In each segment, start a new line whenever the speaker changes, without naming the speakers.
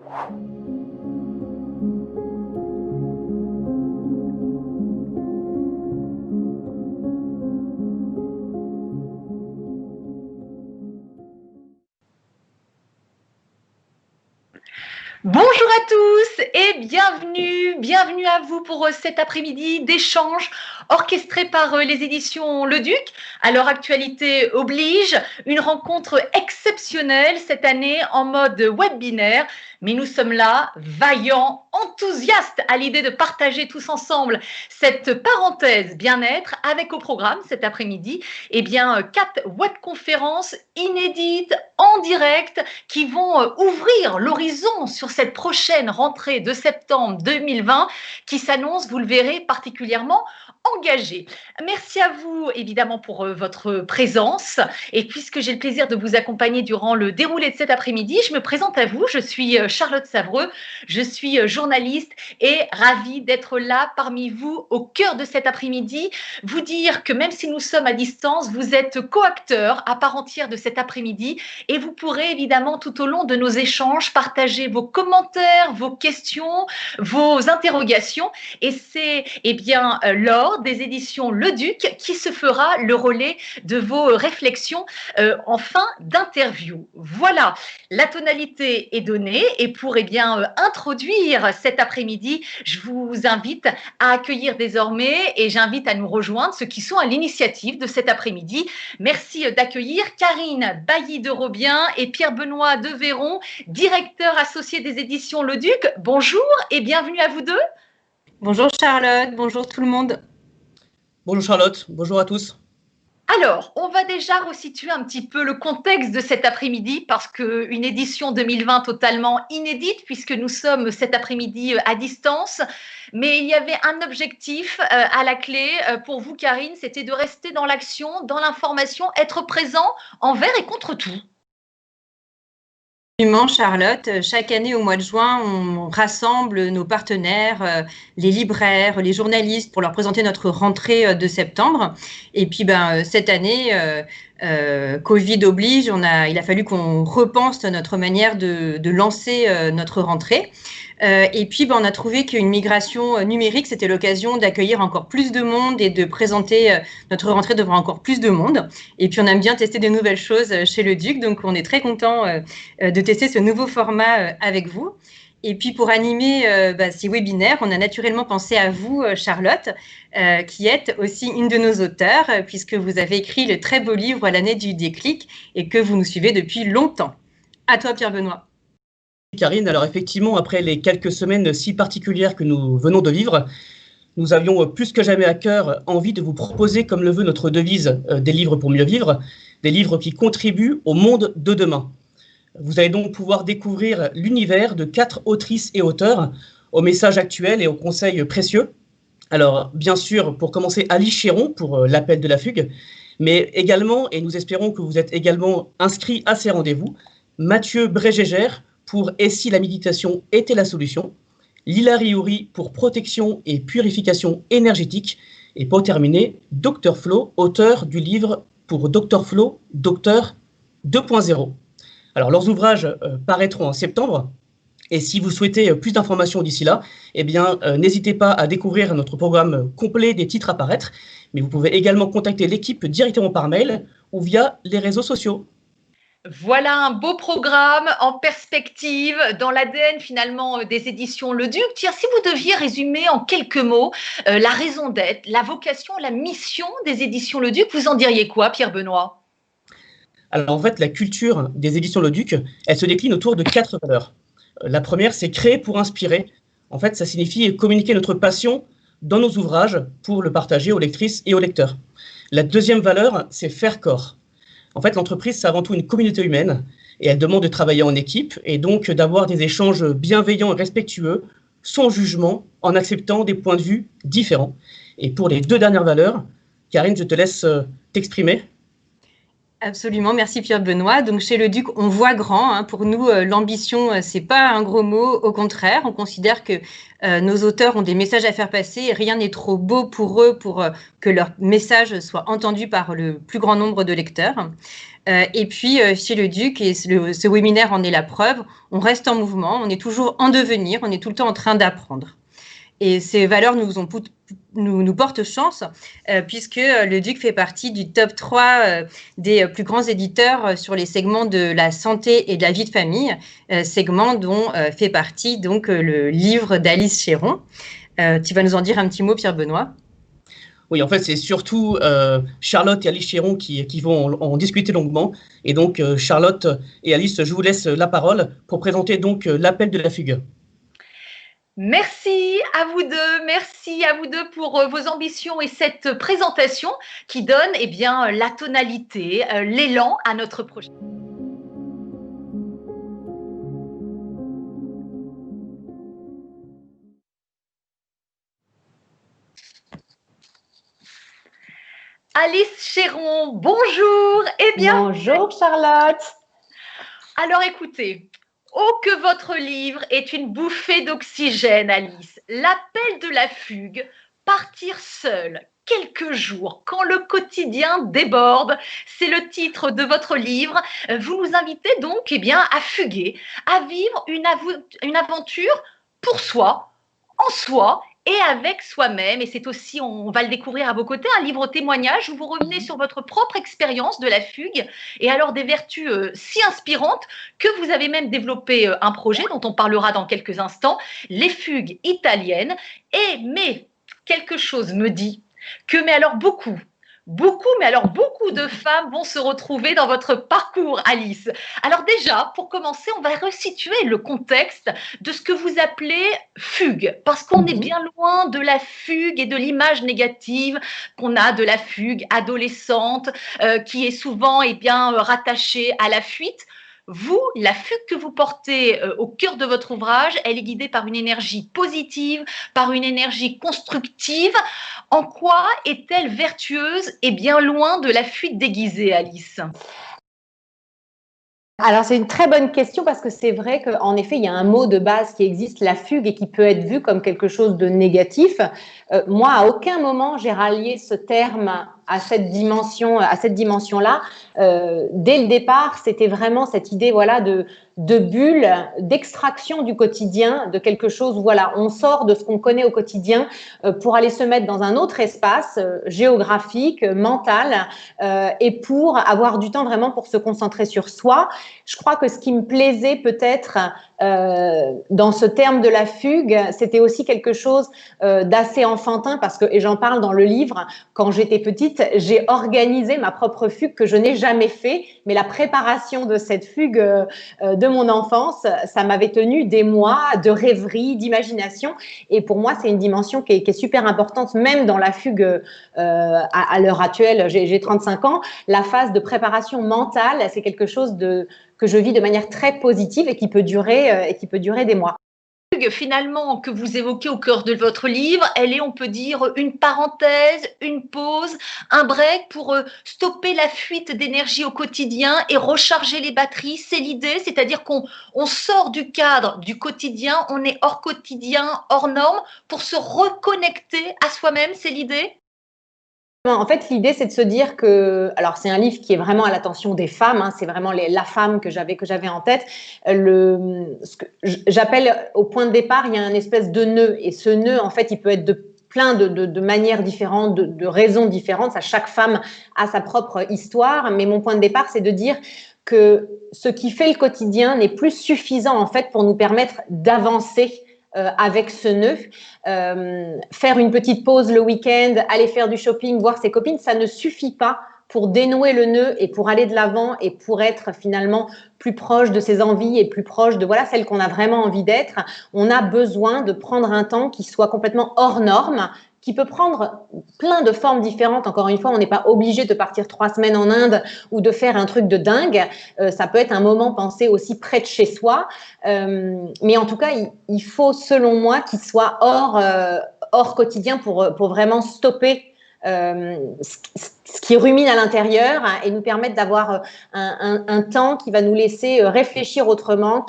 Bonjour à tous et bienvenue à vous pour cet après-midi d'échange orchestré par les éditions Le Duc. Alors, actualité oblige, une rencontre exceptionnelle cette année en mode webinaire, mais nous sommes là, vaillants, enthousiastes à l'idée de partager tous ensemble cette parenthèse bien-être avec au programme cet après-midi, 4 webconférences inédites en direct qui vont ouvrir l'horizon sur cette prochaine rentrée de septembre 2020 qui s'annonce, vous le verrez, particulièrement engagée. Merci à vous, évidemment, pour votre présence. Et puisque j'ai le plaisir de vous accompagner durant le déroulé de cet après-midi, je me présente à vous. Je suis Charlotte Savreux, je suis journaliste et ravie d'être là parmi vous au cœur de cet après-midi. Vous dire que même si nous sommes à distance, vous êtes co-acteurs à part entière de cet après-midi et vous pourrez évidemment tout au long de nos échanges partager vos commentaires, vos questions, vos interrogations. Et c'est lors des éditions Le Duc qui se fera le relais de vos réflexions en fin d'interview. Voilà, la tonalité est donnée et pour introduire cet après-midi, je vous invite à accueillir désormais et j'invite à nous rejoindre ceux qui sont à l'initiative de cet après-midi. Merci d'accueillir Karine Bailly de Robien et Pierre-Benoît de Véron, directeur associé des éditions Le Duc. Bonjour et bienvenue à vous deux.
Bonjour Charlotte, bonjour tout le monde.
Bonjour Charlotte, bonjour à tous.
Alors, on va déjà resituer un petit peu le contexte de cet après-midi parce qu'une édition 2020 totalement inédite puisque nous sommes cet après-midi à distance. Mais il y avait un objectif à la clé pour vous, Karine, c'était de rester dans l'action, dans l'information, être présent envers et contre tout.
Absolument, Charlotte. Chaque année, au mois de juin, on rassemble nos partenaires, les libraires, les journalistes, pour leur présenter notre rentrée de septembre. Et puis, cette année, Covid oblige, il a fallu qu'on repense notre manière de lancer notre rentrée. Et puis, on a trouvé qu'une migration numérique, c'était l'occasion d'accueillir encore plus de monde et de présenter notre rentrée devant encore plus de monde. Et puis, on aime bien tester des nouvelles choses chez Le Duc, donc on est très content de tester ce nouveau format avec vous. Et puis, pour animer ces webinaires, on a naturellement pensé à vous, Charlotte, qui êtes aussi une de nos auteurs, puisque vous avez écrit le très beau livre « L'année du déclic » et que vous nous suivez depuis longtemps. À toi, Pierre-Benoît.
Karine, alors effectivement, après les quelques semaines si particulières que nous venons de vivre, nous avions plus que jamais à cœur envie de vous proposer, comme le veut notre devise, des livres pour mieux vivre, des livres qui contribuent au monde de demain. Vous allez donc pouvoir découvrir l'univers de 4 autrices et auteurs au message actuel et aux conseils précieux. Alors, bien sûr, pour commencer, Alice Chéron pour l'appel de la fugue, mais également, et nous espérons que vous êtes également inscrits à ces rendez-vous, Mathieu Brégégère pour « Et si la méditation était la solution », Lila Riouri pour « Protection et purification énergétique » et pour terminer, Dr Flo, auteur du livre pour Dr Flo, Docteur 2.0. Alors, leurs ouvrages paraîtront en septembre. Et si vous souhaitez plus d'informations d'ici là, n'hésitez pas à découvrir notre programme complet des titres à paraître. Mais vous pouvez également contacter l'équipe directement par mail ou via les réseaux sociaux.
Voilà un beau programme en perspective dans l'ADN finalement des éditions Le Duc. Tiens, si vous deviez résumer en quelques mots la raison d'être, la vocation, la mission des éditions Le Duc, vous en diriez quoi, Pierre-Benoît ?
Alors en fait, la culture des éditions Le Duc, elle se décline autour de 4 valeurs. La première, c'est créer pour inspirer. En fait, ça signifie communiquer notre passion dans nos ouvrages pour le partager aux lectrices et aux lecteurs. La deuxième valeur, c'est faire corps. En fait, l'entreprise, c'est avant tout une communauté humaine et elle demande de travailler en équipe et donc d'avoir des échanges bienveillants et respectueux, sans jugement, en acceptant des points de vue différents. Et pour les 2 dernières valeurs, Karine, je te laisse t'exprimer.
Absolument, merci Pierre-Benoît. Donc chez le Duc, on voit grand. Hein. Pour nous, l'ambition, c'est pas un gros mot. Au contraire, on considère que nos auteurs ont des messages à faire passer et rien n'est trop beau pour eux pour que leur message soit entendu par le plus grand nombre de lecteurs. Et puis chez le Duc, et ce webinaire en est la preuve, on reste en mouvement, on est toujours en devenir, on est tout le temps en train d'apprendre. Et ces valeurs nous portent chance, puisque le Duc fait partie du top 3 des plus grands éditeurs sur les segments de la santé et de la vie de famille, segment dont fait partie donc le livre d'Alice Chéron. Tu vas nous en dire un petit mot, Pierre-Benoît?
Oui, en fait, c'est surtout Charlotte et Alice Chéron qui vont en discuter longuement. Et donc, Charlotte et Alice, je vous laisse la parole pour présenter donc l'appel de la fugue.
Merci à vous deux pour vos ambitions et cette présentation qui donne la tonalité, l'élan à notre projet. Alice Chéron, bonjour et bien.
Bonjour Charlotte.
Alors écoutez, oh que votre livre est une bouffée d'oxygène, Alice. L'appel de la fugue, partir seul quelques jours quand le quotidien déborde, c'est le titre de votre livre. Vous nous invitez donc à fuguer, à vivre une aventure pour soi, en soi et avec soi-même. Et c'est aussi, on va le découvrir à vos côtés, un livre témoignage où vous revenez sur votre propre expérience de la fugue et alors des vertus si inspirantes que vous avez même développé un projet dont on parlera dans quelques instants, les fugues italiennes. Mais quelque chose me dit que, beaucoup de femmes vont se retrouver dans votre parcours, Alice. Alors déjà, pour commencer, on va resituer le contexte de ce que vous appelez fugue, parce qu'on est bien loin de la fugue et de l'image négative qu'on a de la fugue adolescente, qui est souvent rattachée à la fuite. Vous, la fugue que vous portez au cœur de votre ouvrage, elle est guidée par une énergie positive, par une énergie constructive. En quoi est-elle vertueuse et bien loin de la fuite déguisée, Alice ?
Alors, c'est une très bonne question parce que c'est vrai qu'en effet, il y a un mot de base qui existe, la fugue, et qui peut être vu comme quelque chose de négatif. Moi, à aucun moment, j'ai rallié ce terme à cette dimension-là. Dès le départ, c'était vraiment cette idée, de bulle, d'extraction du quotidien, de quelque chose où, on sort de ce qu'on connaît au quotidien pour aller se mettre dans un autre espace géographique, mental, et pour avoir du temps vraiment pour se concentrer sur soi. Je crois que ce qui me plaisait peut-être dans ce terme de la fugue, c'était aussi quelque chose d'assez enfantin parce que, et j'en parle dans le livre, quand j'étais petite, j'ai organisé ma propre fugue que je n'ai jamais fait, mais la préparation de cette fugue de mon enfance, ça m'avait tenu des mois de rêverie, d'imagination, et pour moi, c'est une dimension qui est super importante, même dans la fugue à l'heure actuelle, j'ai 35 ans, la phase de préparation mentale, c'est quelque chose que je vis de manière très positive et qui peut durer des mois.
Finalement, que vous évoquez au cœur de votre livre, elle est, on peut dire, une parenthèse, une pause, un break pour stopper la fuite d'énergie au quotidien et recharger les batteries. C'est l'idée, c'est-à-dire qu'on sort du cadre du quotidien, on est hors quotidien, hors norme, pour se reconnecter à soi-même, c'est l'idée ?
En fait, l'idée, c'est de se dire que, alors c'est un livre qui est vraiment à l'attention des femmes, c'est vraiment la femme que j'avais en tête. Ce que j'appelle au point de départ, il y a un espèce de nœud, et ce nœud, en fait, il peut être de plein de manières différentes, de raisons différentes. Chaque femme a sa propre histoire, mais mon point de départ, c'est de dire que ce qui fait le quotidien n'est plus suffisant, en fait, pour nous permettre d'avancer avec ce nœud. Faire une petite pause le week-end, aller faire du shopping, voir ses copines, ça ne suffit pas pour dénouer le nœud et pour aller de l'avant et pour être finalement plus proche de ses envies et plus proche de celle qu'on a vraiment envie d'être. On a besoin de prendre un temps qui soit complètement hors norme, qui peut prendre plein de formes différentes. Encore une fois, on n'est pas obligé de partir 3 semaines en Inde ou de faire un truc de dingue. Ça peut être un moment pensé aussi près de chez soi. Mais en tout cas, il faut, selon moi, qu'il soit hors quotidien pour vraiment stopper ce qui rumine à l'intérieur et nous permettre d'avoir un temps qui va nous laisser réfléchir autrement.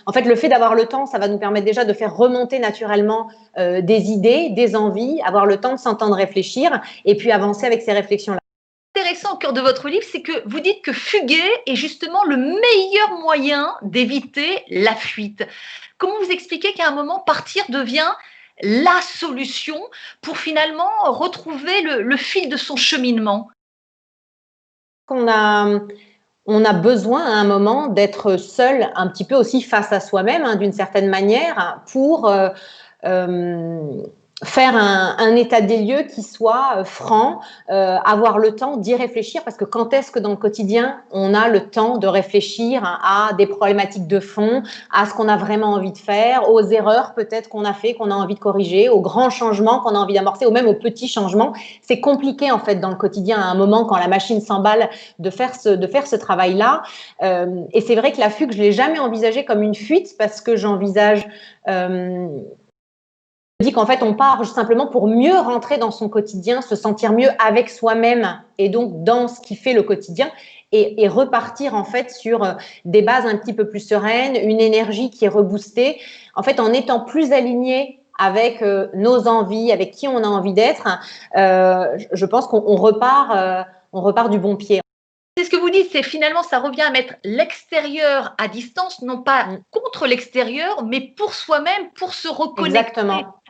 En fait, le fait d'avoir le temps, ça va nous permettre déjà de faire remonter naturellement des idées, des envies, avoir le temps de s'entendre réfléchir et puis avancer avec ces réflexions-là.
Intéressant au cœur de votre livre, c'est que vous dites que fuguer est justement le meilleur moyen d'éviter la fuite. Comment vous expliquez qu'à un moment, partir devient la solution pour finalement retrouver le fil de son cheminement?
On a besoin à un moment d'être seul un petit peu aussi face à soi-même, d'une certaine manière, pour faire un état des lieux qui soit franc, avoir le temps d'y réfléchir, parce que quand est-ce que dans le quotidien, on a le temps de réfléchir à des problématiques de fond, à ce qu'on a vraiment envie de faire, aux erreurs peut-être qu'on a fait, qu'on a envie de corriger, aux grands changements qu'on a envie d'amorcer, ou même aux petits changements. C'est compliqué en fait dans le quotidien à un moment quand la machine s'emballe de faire ce travail-là. Et c'est vrai que la fugue, je ne l'ai jamais envisagée comme une fuite, parce que j'envisage... Je dis qu'en fait, on part simplement pour mieux rentrer dans son quotidien, se sentir mieux avec soi-même et donc dans ce qui fait le quotidien et repartir en fait sur des bases un petit peu plus sereines, une énergie qui est reboostée, en fait en étant plus aligné avec nos envies, avec qui on a envie d'être. Je pense qu'on repart du bon pied.
C'est ce que vous dites, c'est finalement ça revient à mettre l'extérieur à distance, non pas contre l'extérieur, mais pour soi-même, pour se reconnecter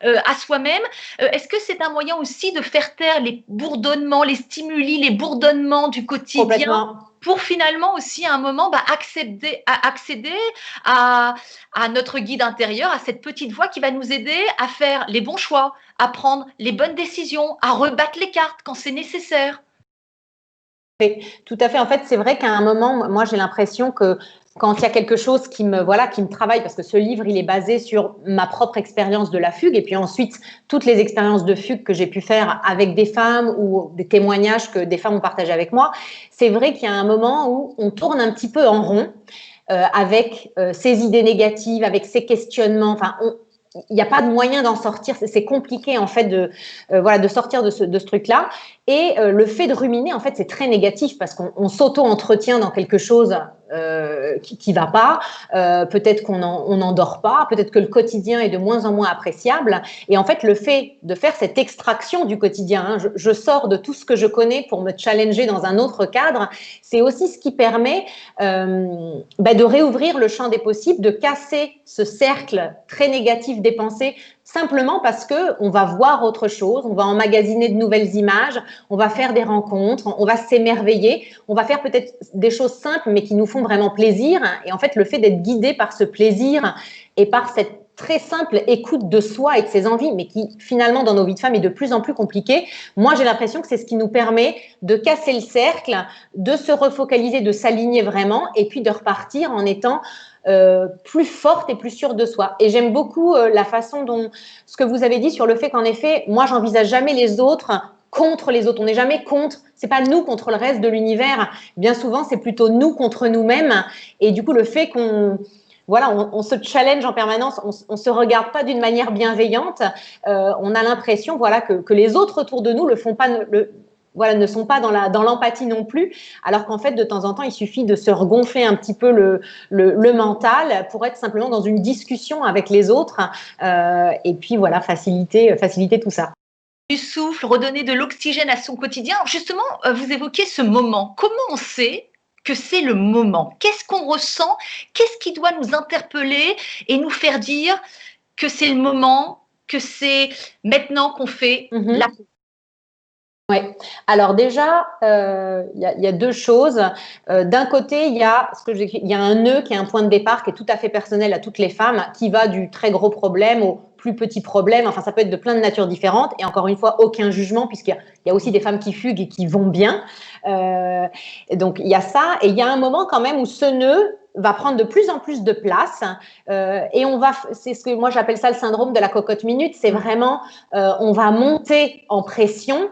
à soi-même. Est-ce que c'est un moyen aussi de faire taire les bourdonnements, les stimuli, les bourdonnements du quotidien pour finalement aussi à un moment accéder à notre guide intérieur, à cette petite voix qui va nous aider à faire les bons choix, à prendre les bonnes décisions, à rebattre les cartes quand c'est nécessaire?
Tout à fait. En fait, c'est vrai qu'à un moment, moi, j'ai l'impression que quand il y a quelque chose qui me travaille, parce que ce livre, il est basé sur ma propre expérience de la fugue, et puis ensuite, toutes les expériences de fugue que j'ai pu faire avec des femmes ou des témoignages que des femmes ont partagés avec moi, c'est vrai qu'il y a un moment où on tourne un petit peu en rond avec ces idées négatives, avec ces questionnements. Enfin, il n'y a pas de moyen d'en sortir. C'est compliqué en fait de sortir de ce truc-là. Et le fait de ruminer, en fait, c'est très négatif parce qu'on s'auto-entretient dans quelque chose qui va pas. Peut-être qu'on n'en dort pas. Peut-être que le quotidien est de moins en moins appréciable. Et en fait, le fait de faire cette extraction du quotidien, je sors de tout ce que je connais pour me challenger dans un autre cadre, c'est aussi ce qui permet de réouvrir le champ des possibles, de casser ce cercle très négatif des pensées, simplement parce qu'on va voir autre chose, on va emmagasiner de nouvelles images, on va faire des rencontres, on va s'émerveiller, on va faire peut-être des choses simples mais qui nous font vraiment plaisir. Et en fait, le fait d'être guidé par ce plaisir et par cette très simple écoute de soi et de ses envies, mais qui finalement dans nos vies de femmes est de plus en plus compliquée, moi j'ai l'impression que c'est ce qui nous permet de casser le cercle, de se refocaliser, de s'aligner vraiment et puis de repartir en étant plus forte et plus sûre de soi. Et j'aime beaucoup la façon dont, ce que vous avez dit sur le fait qu'en effet, moi j'envisage jamais les autres contre les autres. On n'est jamais contre, c'est pas nous contre le reste de l'univers. Bien souvent, c'est plutôt nous contre nous-mêmes. Et du coup, le fait qu'on on se challenge en permanence, on se regarde pas d'une manière bienveillante, on a l'impression que les autres autour de nous le font pas, ne sont pas dans l'empathie non plus, alors qu'en fait, de temps en temps, il suffit de se regonfler un petit peu le mental pour être simplement dans une discussion avec les autres et puis faciliter tout ça.
Du souffle, redonner de l'oxygène à son quotidien. Justement, vous évoquez ce moment. Comment on sait que c'est le moment? Qu'est-ce qu'on ressent? Qu'est-ce qui doit nous interpeller et nous faire dire que c'est le moment, que c'est maintenant qu'on fait la...
Oui. Alors déjà, il y a deux choses. D'un côté, il y a un nœud qui est un point de départ qui est tout à fait personnel à toutes les femmes, qui va du très gros problème au plus petit problème. Enfin, ça peut être de plein de natures différentes. Et encore une fois, aucun jugement, puisqu'il y a aussi des femmes qui fuguent et qui vont bien. Donc, il y a ça. Et il y a un moment quand même où ce nœud va prendre de plus en plus de place et c'est ce que moi j'appelle ça le syndrome de la cocotte minute. C'est vraiment, on va monter en pression.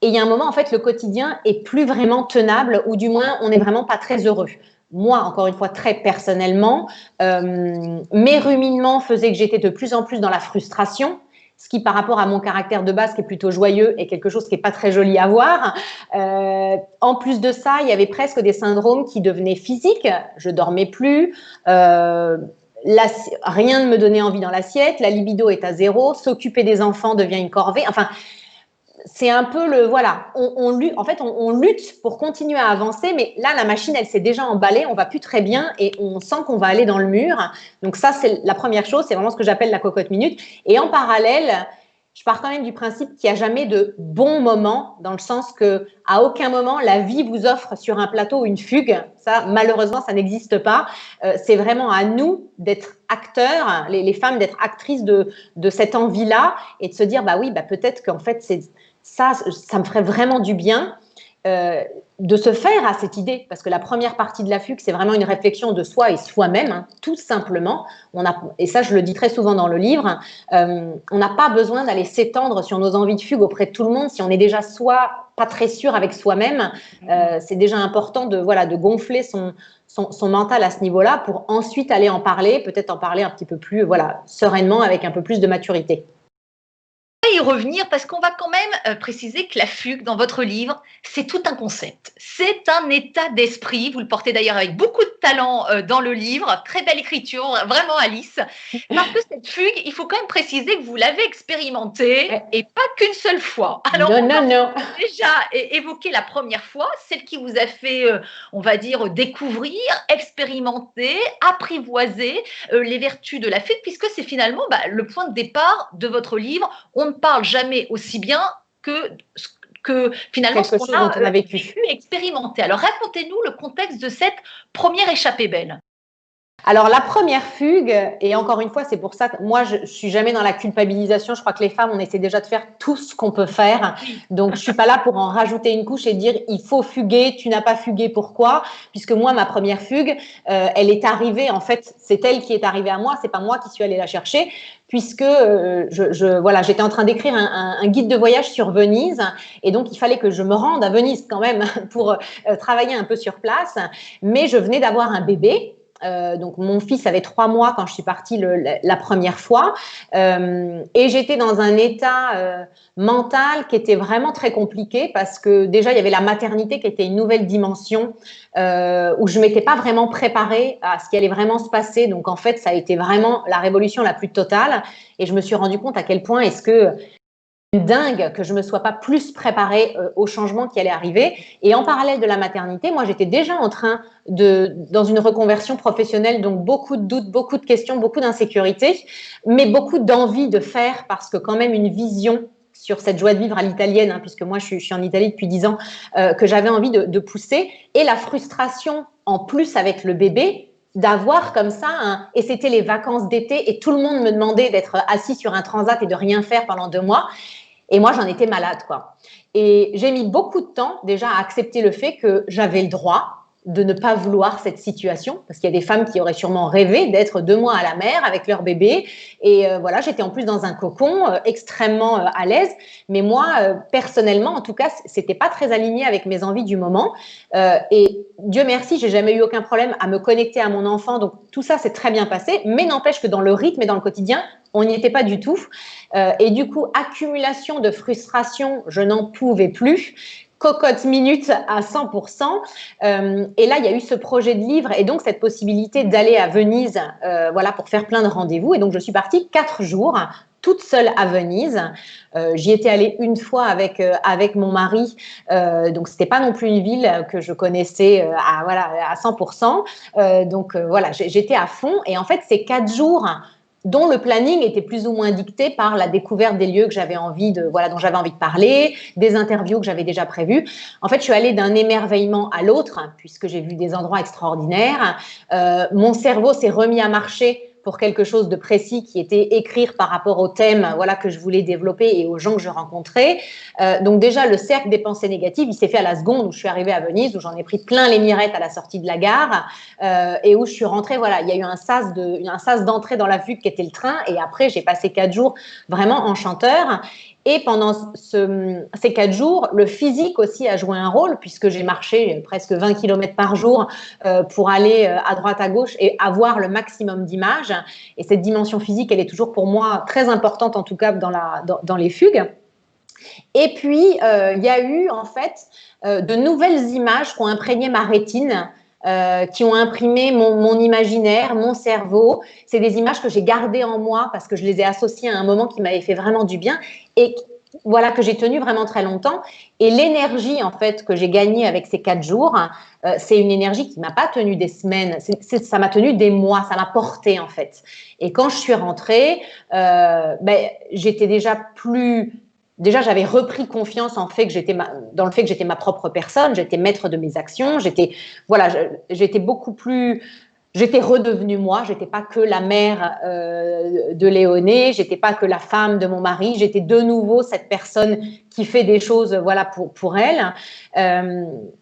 Et il y a un moment, en fait, le quotidien est plus vraiment tenable, ou du moins, on n'est vraiment pas très heureux. Moi, encore une fois, très personnellement, mes ruminements faisaient que j'étais de plus en plus dans la frustration, ce qui, par rapport à mon caractère de base, qui est plutôt joyeux, est quelque chose qui n'est pas très joli à voir. En plus de ça, il y avait presque des syndromes qui devenaient physiques. Je dormais plus. Rien ne me donnait envie dans l'assiette. La libido est à zéro. S'occuper des enfants devient une corvée. Enfin, c'est un peu le… Voilà, on lutte pour continuer à avancer, mais là, la machine, elle s'est déjà emballée, on ne va plus très bien et on sent qu'on va aller dans le mur. Donc ça, c'est la première chose, c'est vraiment ce que j'appelle la cocotte minute. Et en parallèle, je pars quand même du principe qu'il n'y a jamais de bon moment, dans le sens qu'à aucun moment, la vie vous offre sur un plateau une fugue. Ça, malheureusement, ça n'existe pas. C'est vraiment à nous d'être acteurs, les femmes, d'être actrices de cette envie-là et de se dire, bah oui, bah peut-être qu'en fait, ça me ferait vraiment du bien de se faire à cette idée, parce que la première partie de la fugue, c'est vraiment une réflexion de soi et soi-même, hein, tout simplement. Et ça, je le dis très souvent dans le livre, on n'a pas besoin d'aller s'étendre sur nos envies de fugue auprès de tout le monde si on est déjà soit pas très sûr avec soi-même. C'est déjà important de gonfler son mental à ce niveau-là pour ensuite aller en parler, peut-être en parler un petit peu plus sereinement, avec un peu plus de maturité.
Y revenir parce qu'on va quand même préciser que la fugue dans votre livre, c'est tout un concept. C'est un état d'esprit. Vous le portez d'ailleurs avec beaucoup de talent dans le livre. Très belle écriture, vraiment Alice. Parce que cette fugue, il faut quand même préciser que vous l'avez expérimentée et pas qu'une seule fois. Alors,
non.
Déjà évoqué la première fois, celle qui vous a fait, on va dire, découvrir, expérimenter, apprivoiser les vertus de la fugue, puisque c'est finalement le point de départ de votre livre. On ne parle jamais aussi bien que finalement ce qu'on a vécu et expérimenté. Alors, racontez-nous le contexte de cette première échappée belle.
Alors, la première fugue, et encore une fois, c'est pour ça que moi, je suis jamais dans la culpabilisation. Je crois que les femmes, on essaie déjà de faire tout ce qu'on peut faire. Donc, je suis pas là pour en rajouter une couche et dire il faut fuguer, tu n'as pas fugué, pourquoi? Puisque moi, ma première fugue, elle est arrivée, en fait, c'est elle qui est arrivée à moi, c'est pas moi qui suis allée la chercher, puisque j'étais en train d'écrire un guide de voyage sur Venise, et donc il fallait que je me rende à Venise quand même pour travailler un peu sur place, mais je venais d'avoir un bébé. Donc mon fils avait 3 mois quand je suis partie la première fois, et j'étais dans un état mental qui était vraiment très compliqué, parce que déjà il y avait la maternité qui était une nouvelle dimension où je m'étais pas vraiment préparée à ce qui allait vraiment se passer. Donc en fait ça a été vraiment la révolution la plus totale, et je me suis rendu compte à quel point est-ce que dingue que je me sois pas plus préparée au changement qui allait arriver. Et en parallèle de la maternité, moi j'étais déjà en train dans une reconversion professionnelle, donc beaucoup de doutes, beaucoup de questions, beaucoup d'insécurité, mais beaucoup d'envie de faire, parce que quand même une vision sur cette joie de vivre à l'italienne, hein, puisque moi je suis en Italie depuis 10 ans, que j'avais envie de pousser, et la frustration en plus avec le bébé, d'avoir comme ça, et c'était les vacances d'été, et tout le monde me demandait d'être assis sur un transat et de rien faire pendant 2 mois. Et moi, j'en étais malade, quoi. Et j'ai mis beaucoup de temps déjà à accepter le fait que j'avais le droit de ne pas vouloir cette situation, parce qu'il y a des femmes qui auraient sûrement rêvé d'être 2 mois à la mer avec leur bébé. Et j'étais en plus dans un cocon extrêmement à l'aise. Mais moi, personnellement, en tout cas, c'était pas très aligné avec mes envies du moment. Et Dieu merci, j'ai jamais eu aucun problème à me connecter à mon enfant. Donc tout ça s'est très bien passé. Mais n'empêche que dans le rythme et dans le quotidien, on n'y était pas du tout. Et du coup, accumulation de frustration, je n'en pouvais plus. Cocotte minute à 100%. Et là, il y a eu ce projet de livre et donc cette possibilité d'aller à Venise pour faire plein de rendez-vous. Et donc, je suis partie 4 jours toute seule à Venise. J'y étais allée une fois avec mon mari. Donc, c'était pas non plus une ville que je connaissais à 100%. J'étais à fond. Et en fait, ces 4 jours dont le planning était plus ou moins dicté par la découverte des lieux que j'avais dont j'avais envie de parler, des interviews que j'avais déjà prévues. En fait, je suis allée d'un émerveillement à l'autre, puisque j'ai vu des endroits extraordinaires. Mon cerveau s'est remis à marcher pour quelque chose de précis qui était écrire par rapport au thème que je voulais développer et aux gens que je rencontrais. Donc déjà, le cercle des pensées négatives, il s'est fait à la seconde où je suis arrivée à Venise, où j'en ai pris plein les mirettes à la sortie de la gare et où je suis rentrée. Il y a eu un sas d'entrée dans la fugue qui était le train, et après, j'ai passé 4 jours vraiment enchanteur. Et pendant ces 4 jours, le physique aussi a joué un rôle, puisque j'ai marché presque 20 km par jour pour aller à droite, à gauche et avoir le maximum d'images. Et cette dimension physique, elle est toujours pour moi très importante, en tout cas dans les fugues. Et puis, il y a eu en fait de nouvelles images qui ont imprégné ma rétine, qui ont imprimé mon imaginaire, mon cerveau. C'est des images que j'ai gardées en moi parce que je les ai associées à un moment qui m'avait fait vraiment du bien et voilà, que j'ai tenu vraiment très longtemps. Et l'énergie en fait que j'ai gagnée avec ces 4 jours, c'est une énergie qui m'a pas tenu des semaines, ça m'a tenu des mois, ça m'a porté en fait. Et quand je suis rentrée, j'étais déjà plus... Déjà, j'avais repris confiance dans le fait que j'étais ma propre personne, j'étais maître de mes actions, j'étais redevenue moi, j'étais pas que la mère de Léoné, j'étais pas que la femme de mon mari, j'étais de nouveau cette personne qui fait des choses voilà pour elle.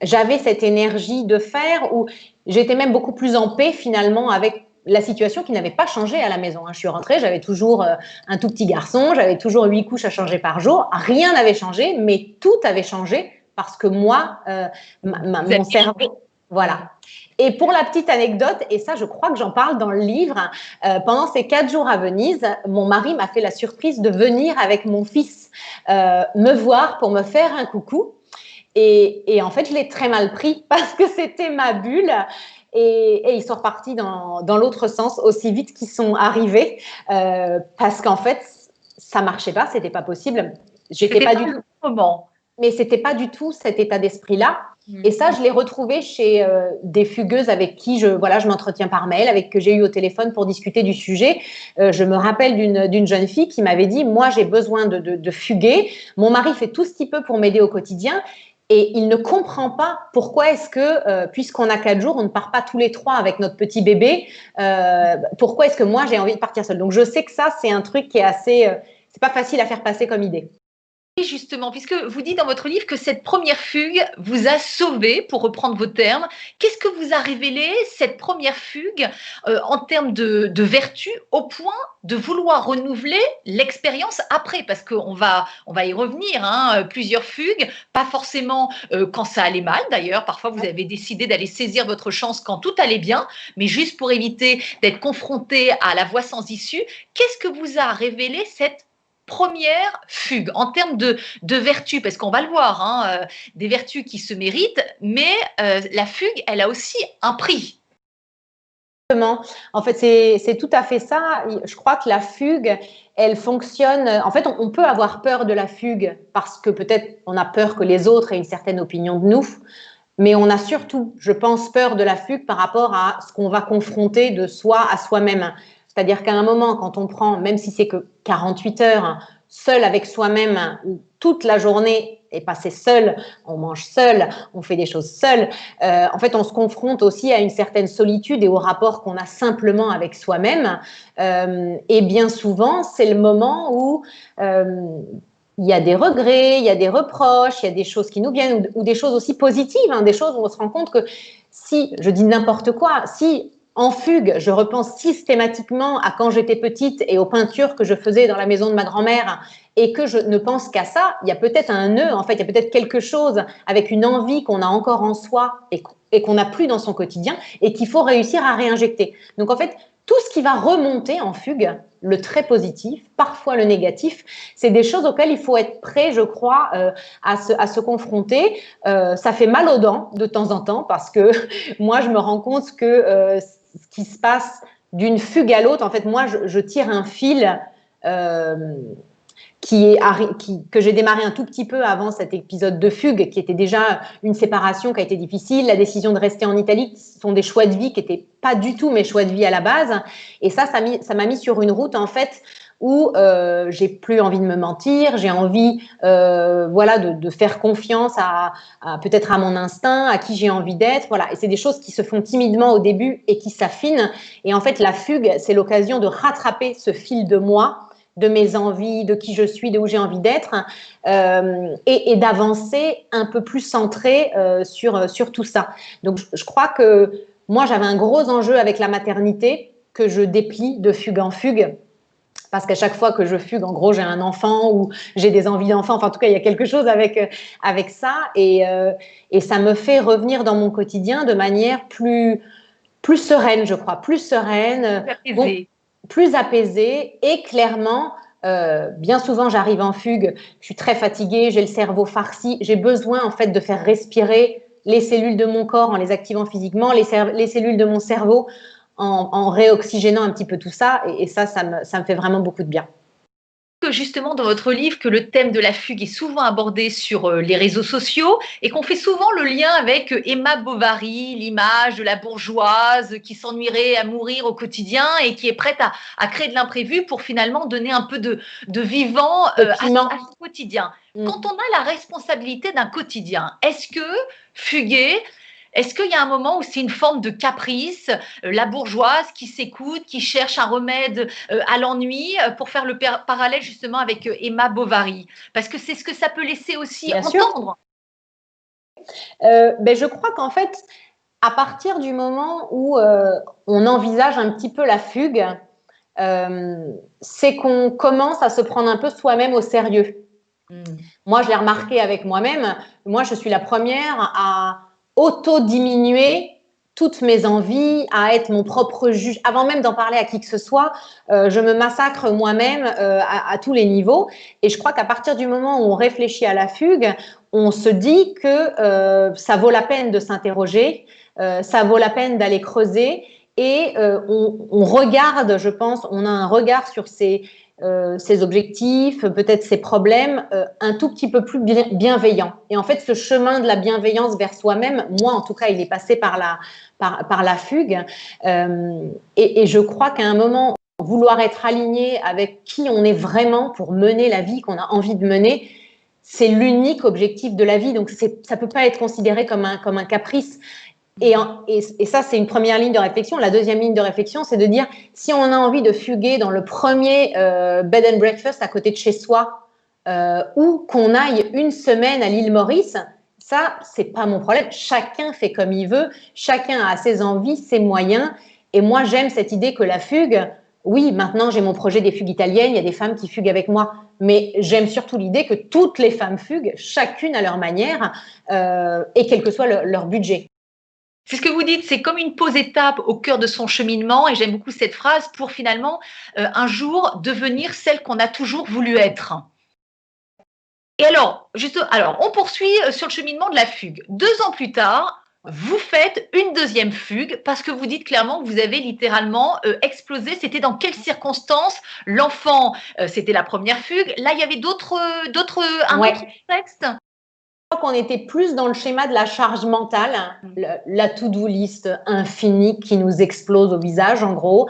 J'avais cette énergie de faire où j'étais même beaucoup plus en paix finalement avec la situation qui n'avait pas changé à la maison. Je suis rentrée, j'avais toujours un tout petit garçon, j'avais toujours 8 couches à changer par jour. Rien n'avait changé, mais tout avait changé parce que moi, mon cerveau... Voilà. Et pour la petite anecdote, et ça je crois que j'en parle dans le livre, pendant ces 4 jours à Venise, mon mari m'a fait la surprise de venir avec mon fils me voir pour me faire un coucou. Et en fait, je l'ai très mal pris parce que c'était ma bulle. Et ils sont repartis dans l'autre sens aussi vite qu'ils sont arrivés parce qu'en fait, ça marchait pas, c'était pas possible. J'étais pas du tout
moment.
Mais c'était pas du tout cet état d'esprit-là. Et ça, je l'ai retrouvé chez des fugueuses avec qui je m'entretiens par mail, avec que j'ai eu au téléphone pour discuter du sujet. Je me rappelle d'une jeune fille qui m'avait dit, moi, j'ai besoin de fuguer. Mon mari fait tout ce qu'il peut pour m'aider au quotidien. Et il ne comprend pas pourquoi est-ce que, puisqu'on a 4 jours, on ne part pas tous les 3 avec notre petit bébé. Pourquoi est-ce que moi, j'ai envie de partir seule? Donc, je sais que ça, c'est un truc qui est assez... c'est pas facile à faire passer comme idée.
Et justement, puisque vous dites dans votre livre que cette première fugue vous a sauvé, pour reprendre vos termes, qu'est-ce que vous a révélé cette première fugue en termes de vertu au point de vouloir renouveler l'expérience après? Parce qu'on va y revenir, hein, plusieurs fugues, pas forcément quand ça allait mal d'ailleurs, parfois vous avez décidé d'aller saisir votre chance quand tout allait bien, mais juste pour éviter d'être confronté à la voie sans issue. Qu'est-ce que vous a révélé cette première fugue en termes de vertu, parce qu'on va le voir, hein, des vertus qui se méritent, mais la fugue, elle a aussi un prix.
En fait, c'est tout à fait ça. Je crois que la fugue, elle fonctionne. En fait, on peut avoir peur de la fugue parce que peut-être on a peur que les autres aient une certaine opinion de nous, mais on a surtout, je pense, peur de la fugue par rapport à ce qu'on va confronter de soi à soi-même. C'est-à-dire qu'à un moment, quand on prend, même si c'est que 48 heures, seul avec soi-même, ou toute la journée est passée seule, on mange seul, on fait des choses seul, en fait, on se confronte aussi à une certaine solitude et au rapport qu'on a simplement avec soi-même. Et bien souvent, c'est le moment où il y a des regrets, il y a des reproches, il y a des choses qui nous viennent, ou des choses aussi positives, hein, des choses où on se rend compte que si, je dis n'importe quoi, si en fugue, je repense systématiquement à quand j'étais petite et aux peintures que je faisais dans la maison de ma grand-mère et que je ne pense qu'à ça, il y a peut-être un nœud, en fait, il y a peut-être quelque chose avec une envie qu'on a encore en soi et qu'on n'a plus dans son quotidien et qu'il faut réussir à réinjecter. Donc, en fait, tout ce qui va remonter en fugue, le très positif, parfois le négatif, c'est des choses auxquelles il faut être prêt, je crois, à se confronter. Ça fait mal aux dents de temps en temps parce que moi, je me rends compte que ce qui se passe d'une fugue à l'autre, en fait, moi, je tire un fil que j'ai démarré un tout petit peu avant cet épisode de fugue, qui était déjà une séparation qui a été difficile, la décision de rester en Italie, ce sont des choix de vie qui n'étaient pas du tout mes choix de vie à la base. Et ça m'a mis sur une route, en fait, où j'ai plus envie de me mentir, j'ai envie de faire confiance peut-être à mon instinct, à qui j'ai envie d'être. Voilà. Et c'est des choses qui se font timidement au début et qui s'affinent. Et en fait, la fugue, c'est l'occasion de rattraper ce fil de moi, de mes envies, de qui je suis, de où j'ai envie d'être, et d'avancer un peu plus centré sur tout ça. Donc, je crois que moi, j'avais un gros enjeu avec la maternité que je déplie de fugue en fugue. parce qu'à chaque fois que je fugue, en gros, j'ai un enfant ou j'ai des envies d'enfant. Enfin, en tout cas, il y a quelque chose avec ça. Et ça me fait revenir dans mon quotidien de manière plus sereine, je crois, plus sereine, plus apaisée. Et clairement, bien souvent, j'arrive en fugue, je suis très fatiguée, j'ai le cerveau farci. J'ai besoin, en fait, de faire respirer les cellules de mon corps en les activant physiquement, les cellules de mon cerveau en réoxygénant un petit peu tout ça. Et ça me fait vraiment beaucoup de bien.
Justement dans votre livre que le thème de la fugue est souvent abordé sur les réseaux sociaux et qu'on fait souvent le lien avec Emma Bovary, l'image de la bourgeoise qui s'ennuierait à mourir au quotidien et qui est prête à créer de l'imprévu pour finalement donner un peu de vivant à son quotidien. Quand on a la responsabilité d'un quotidien, est-ce que fuguer, est-ce qu'il y a un moment où c'est une forme de caprice, la bourgeoise qui s'écoute, qui cherche un remède à l'ennui, pour faire le parallèle justement avec Emma Bovary? Parce que c'est ce que ça peut laisser aussi entendre.
Je crois qu'en fait, à partir du moment où on envisage un petit peu la fugue, c'est qu'on commence à se prendre un peu soi-même au sérieux. Moi, je l'ai remarqué avec moi-même. Moi, je suis la première à auto-diminuer toutes mes envies, à être mon propre juge. Avant même d'en parler à qui que ce soit, je me massacre moi-même à tous les niveaux. Et je crois qu'à partir du moment où on réfléchit à la fugue, on se dit que ça vaut la peine de s'interroger, ça vaut la peine d'aller creuser. Et on regarde, je pense, on a un regard sur ses objectifs, peut-être ses problèmes, un tout petit peu plus bienveillant. Et en fait, ce chemin de la bienveillance vers soi-même, moi en tout cas, il est passé par la fugue. Et je crois qu'à un moment, vouloir être aligné avec qui on est vraiment pour mener la vie qu'on a envie de mener, c'est l'unique objectif de la vie. Donc, ça ne peut pas être considéré comme un caprice. Et ça, c'est une première ligne de réflexion. La deuxième ligne de réflexion, c'est de dire, si on a envie de fuguer dans le premier bed and breakfast à côté de chez soi, ou qu'on aille une semaine à l'île Maurice, ça, c'est pas mon problème. Chacun fait comme il veut, chacun a ses envies, ses moyens. Et moi, j'aime cette idée que la fugue, oui, maintenant, j'ai mon projet des fugues italiennes, il y a des femmes qui fuguent avec moi, mais j'aime surtout l'idée que toutes les femmes fuguent, chacune à leur manière, et quel que soit leur budget.
C'est ce que vous dites, c'est comme une pause étape au cœur de son cheminement, et j'aime beaucoup cette phrase, pour finalement un jour devenir celle qu'on a toujours voulu être. Et alors, on poursuit sur le cheminement de la fugue. 2 ans plus tard, vous faites une deuxième fugue parce que vous dites clairement que vous avez littéralement explosé. C'était dans quelles circonstances? L'enfant, c'était la première fugue. Là, il y avait un autre contexte.
Qu'on était plus dans le schéma de la charge mentale, la to-do list infinie qui nous explose au visage, en gros,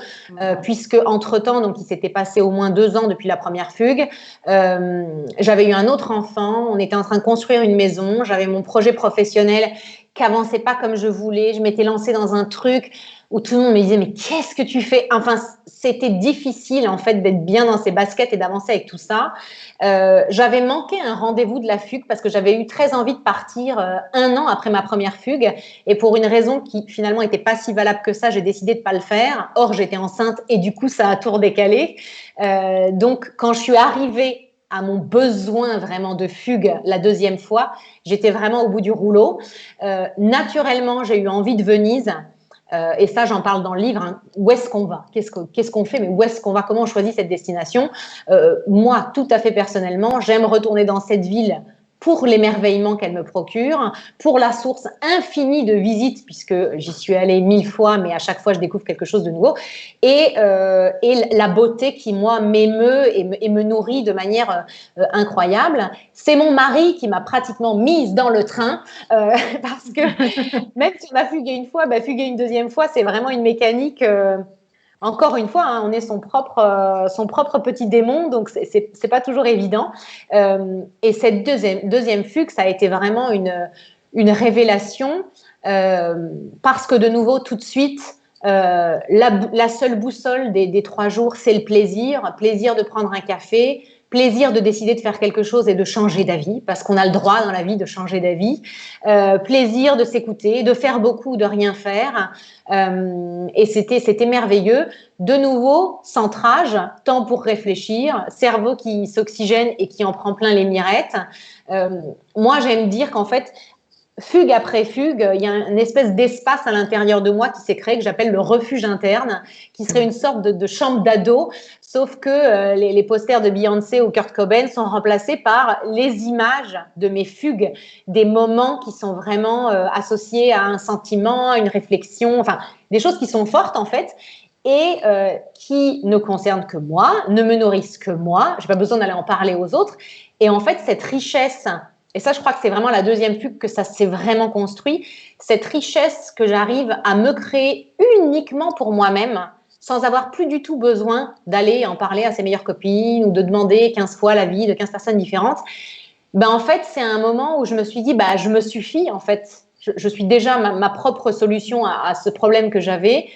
puisque entre-temps, donc il s'était passé au moins 2 ans depuis la première fugue, j'avais eu un autre enfant, on était en train de construire une maison, j'avais mon projet professionnel qui avançait pas comme je voulais, je m'étais lancée dans un truc où tout le monde me disait « mais qu'est-ce que tu fais ?» Enfin, c'était difficile en fait d'être bien dans ses baskets et d'avancer avec tout ça. J'avais manqué un rendez-vous de la fugue parce que j'avais eu très envie de partir 1 an après ma première fugue, et pour une raison qui finalement n'était pas si valable que ça, j'ai décidé de ne pas le faire. Or, j'étais enceinte et du coup, ça a tout redécalé. Donc, quand je suis arrivée à mon besoin vraiment de fugue la deuxième fois, j'étais vraiment au bout du rouleau. Naturellement, j'ai eu envie de Venise. Et ça, j'en parle dans le livre. Hein. Où est-ce qu'on va? Qu'est-ce qu'on fait? Mais où est-ce qu'on va? Comment on choisit cette destination? Moi, tout à fait personnellement, j'aime retourner dans cette ville pour l'émerveillement qu'elle me procure, pour la source infinie de visites, puisque j'y suis allée 1000 fois, mais à chaque fois, je découvre quelque chose de nouveau, et la beauté qui, moi, m'émeut et me nourrit de manière incroyable. C'est mon mari qui m'a pratiquement mise dans le train, parce que même si on a fugué une fois, fuguer une deuxième fois, c'est vraiment une mécanique... Encore une fois, hein, on est son propre petit démon, donc c'est pas toujours évident. Et cette deuxième fugue, ça a été vraiment une révélation, parce que de nouveau, tout de suite, la seule boussole des 3 jours, c'est le plaisir de prendre un café, plaisir de décider de faire quelque chose et de changer d'avis, parce qu'on a le droit dans la vie de changer d'avis, plaisir de s'écouter, de faire beaucoup, de rien faire, et c'était merveilleux. De nouveau, centrage, temps pour réfléchir, cerveau qui s'oxygène et qui en prend plein les mirettes. Moi, j'aime dire qu'en fait, fugue après fugue, il y a une espèce d'espace à l'intérieur de moi qui s'est créé, que j'appelle le refuge interne, qui serait une sorte de chambre d'ado, sauf que les posters de Beyoncé ou Kurt Cobain sont remplacés par les images de mes fugues, des moments qui sont vraiment associés à un sentiment, à une réflexion, enfin des choses qui sont fortes en fait, et qui ne concernent que moi, ne me nourrissent que moi, je n'ai pas besoin d'aller en parler aux autres. Et en fait, cette richesse, et ça je crois que c'est vraiment la deuxième fugue que ça s'est vraiment construit, cette richesse que j'arrive à me créer uniquement pour moi-même, sans avoir plus du tout besoin d'aller en parler à ses meilleures copines ou de demander 15 fois l'avis de 15 personnes différentes, ben en fait, c'est un moment où je me suis dit, bah, je me suffis en fait. Je suis déjà ma propre solution à ce problème que j'avais.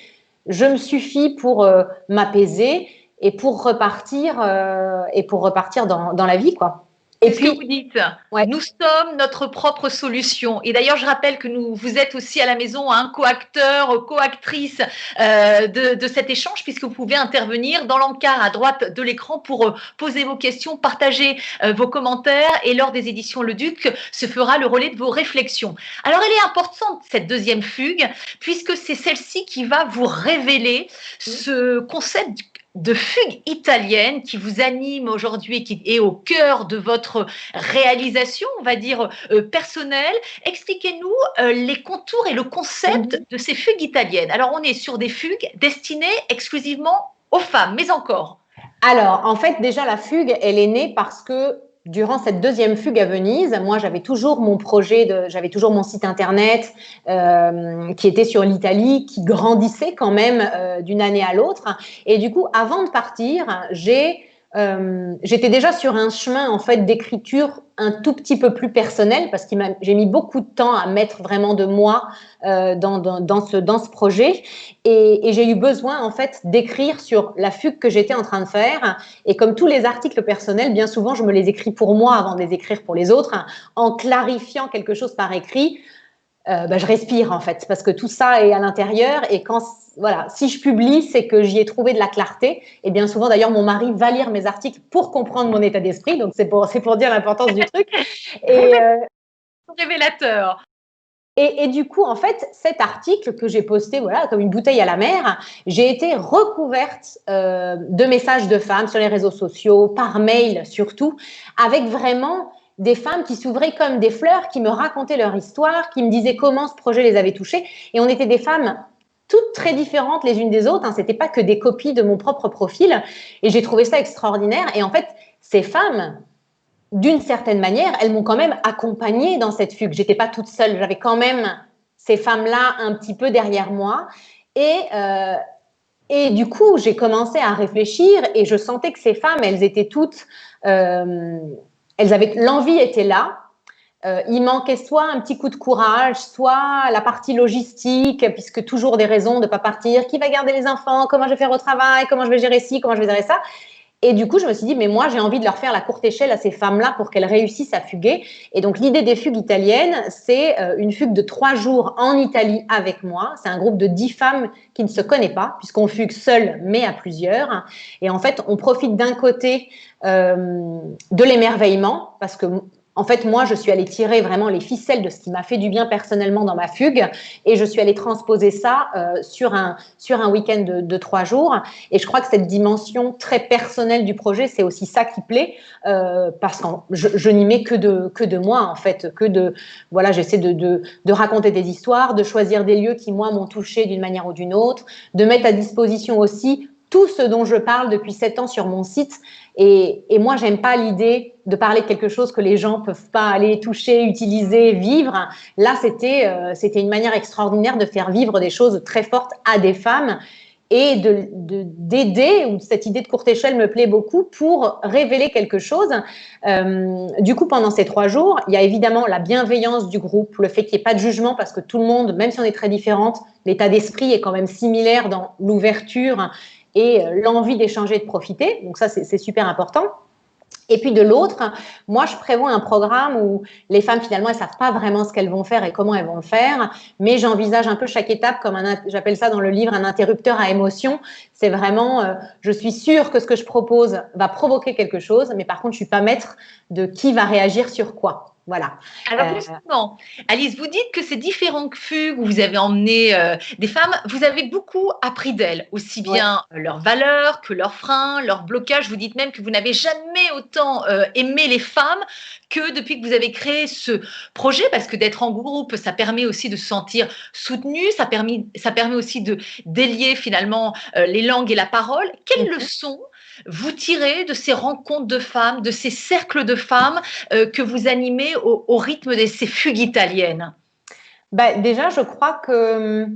Je me suffis pour m'apaiser et pour repartir dans la vie, quoi.
Et puis, ce que vous dites, nous sommes notre propre solution. Et d'ailleurs, je rappelle que vous êtes aussi à la maison un co-acteur, co-actrice de cet échange, puisque vous pouvez intervenir dans l'encart à droite de l'écran pour poser vos questions, partager vos commentaires. Et lors des éditions Le Duc, se fera le relais de vos réflexions. Alors, elle est importante, cette deuxième fugue, puisque c'est celle-ci qui va vous révéler ce concept de fugue italienne qui vous anime aujourd'hui et qui est au cœur de votre réalisation, on va dire, personnelle. Expliquez-nous les contours et le concept de ces fugues italiennes. Alors, on est sur des fugues destinées exclusivement aux femmes, mais encore.
Alors, en fait, déjà, la fugue, elle est née parce que durant cette deuxième fugue à Venise, moi, j'avais toujours mon projet, j'avais toujours mon site internet qui était sur l'Italie, qui grandissait quand même d'une année à l'autre. Et du coup, avant de partir, j'étais déjà sur un chemin en fait d'écriture un tout petit peu plus personnel parce que j'ai mis beaucoup de temps à mettre vraiment de moi dans ce projet et j'ai eu besoin en fait d'écrire sur la fugue que j'étais en train de faire et comme tous les articles personnels, bien souvent je me les écris pour moi avant de les écrire pour les autres en clarifiant quelque chose par écrit. Je respire en fait parce que tout ça est à l'intérieur et quand voilà, si je publie, c'est que j'y ai trouvé de la clarté et bien souvent d'ailleurs mon mari va lire mes articles pour comprendre mon état d'esprit, donc c'est pour dire l'importance du truc. Et
révélateur.
Et du coup, en fait, cet article que j'ai posté, voilà, comme une bouteille à la mer, j'ai été recouverte de messages de femmes sur les réseaux sociaux, par mail surtout, avec vraiment des femmes qui s'ouvraient comme des fleurs, qui me racontaient leur histoire, qui me disaient comment ce projet les avait touchées. Et on était des femmes toutes très différentes les unes des autres. Hein. C'était pas que des copies de mon propre profil. Et j'ai trouvé ça extraordinaire. Et en fait, ces femmes, d'une certaine manière, elles m'ont quand même accompagnée dans cette fugue. J'étais pas toute seule. J'avais quand même ces femmes-là un petit peu derrière moi. Et du coup, j'ai commencé à réfléchir et je sentais que ces femmes, elles étaient toutes... l'envie était là. Il manquait soit un petit coup de courage, soit la partie logistique, puisque toujours des raisons de ne pas partir. Qui va garder les enfants? Comment je vais faire au travail? Comment je vais gérer ci? Comment je vais gérer ça? Et du coup, je me suis dit, mais moi, j'ai envie de leur faire la courte échelle à ces femmes-là pour qu'elles réussissent à fuguer. Et donc, l'idée des fugues italiennes, c'est une fugue de 3 jours en Italie avec moi. C'est un groupe de 10 femmes qui ne se connaît pas, puisqu'on fugue seul, mais à plusieurs. Et en fait, on profite d'un côté de l'émerveillement, parce que en fait, moi, je suis allée tirer vraiment les ficelles de ce qui m'a fait du bien personnellement dans ma fugue et je suis allée transposer ça sur un week-end de 3 jours. Et je crois que cette dimension très personnelle du projet, c'est aussi ça qui plaît parce que je n'y mets que de moi, en fait. Voilà, j'essaie de raconter des histoires, de choisir des lieux qui, moi, m'ont touchée d'une manière ou d'une autre, de mettre à disposition aussi tout ce dont je parle depuis 7 ans sur mon site. Et moi, j'aime pas l'idée de parler de quelque chose que les gens peuvent pas aller toucher, utiliser, vivre. Là, c'était une manière extraordinaire de faire vivre des choses très fortes à des femmes et d'aider, ou cette idée de courte échelle me plaît beaucoup, pour révéler quelque chose. Du coup, pendant ces 3 jours, il y a évidemment la bienveillance du groupe, le fait qu'il n'y ait pas de jugement parce que tout le monde, même si on est très différentes, l'état d'esprit est quand même similaire dans l'ouverture et l'envie d'échanger et de profiter. Donc ça, c'est super important. Et puis de l'autre, moi, je prévois un programme où les femmes, finalement, elles ne savent pas vraiment ce qu'elles vont faire et comment elles vont le faire, mais j'envisage un peu chaque étape comme j'appelle ça dans le livre, un interrupteur à émotion. C'est vraiment, je suis sûre que ce que je propose va provoquer quelque chose, mais par contre, je ne suis pas maître de qui va réagir sur quoi. Voilà.
Alors justement, Alice, vous dites que ces différentes fugues où vous avez emmené des femmes, vous avez beaucoup appris d'elles, aussi bien leurs valeurs que leurs freins, leurs blocages. Vous dites même que vous n'avez jamais autant aimé les femmes que depuis que vous avez créé ce projet, parce que d'être en groupe, ça permet aussi de se sentir soutenu, ça permet aussi de délier finalement les langues et la parole. Quelles leçons vous tirez de ces rencontres de femmes, de ces cercles de femmes que vous animez au rythme de ces fugues italiennes?
Déjà, je crois que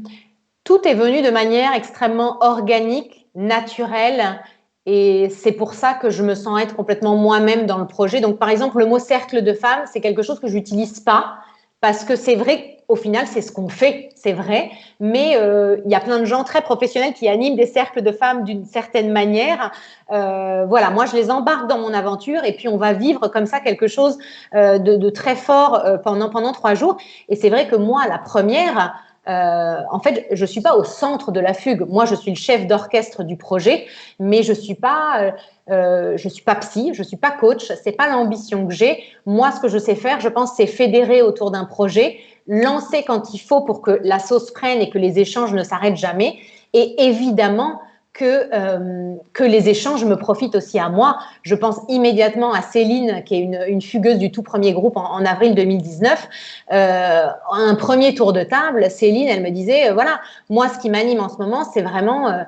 tout est venu de manière extrêmement organique, naturelle, et c'est pour ça que je me sens être complètement moi-même dans le projet. Donc, par exemple, le mot cercle de femmes, c'est quelque chose que je n'utilise pas parce que c'est vrai qu'au final, c'est ce qu'on fait, c'est vrai, mais il y a plein de gens très professionnels qui animent des cercles de femmes d'une certaine manière. Voilà, moi, je les embarque dans mon aventure et puis on va vivre comme ça quelque chose de très fort pendant 3 jours. Et c'est vrai que moi, la première… en fait, je ne suis pas au centre de la fugue. Moi, je suis le chef d'orchestre du projet, mais je ne suis pas psy, je ne suis pas coach. Ce n'est pas l'ambition que j'ai. Moi, ce que je sais faire, je pense, c'est fédérer autour d'un projet, lancer quand il faut pour que la sauce prenne et que les échanges ne s'arrêtent jamais. Et évidemment, que les échanges me profitent aussi à moi. Je pense immédiatement à Céline, qui est une fugueuse du tout premier groupe en avril 2019. Un premier tour de table, Céline, elle me disait, voilà, moi, ce qui m'anime en ce moment, c'est vraiment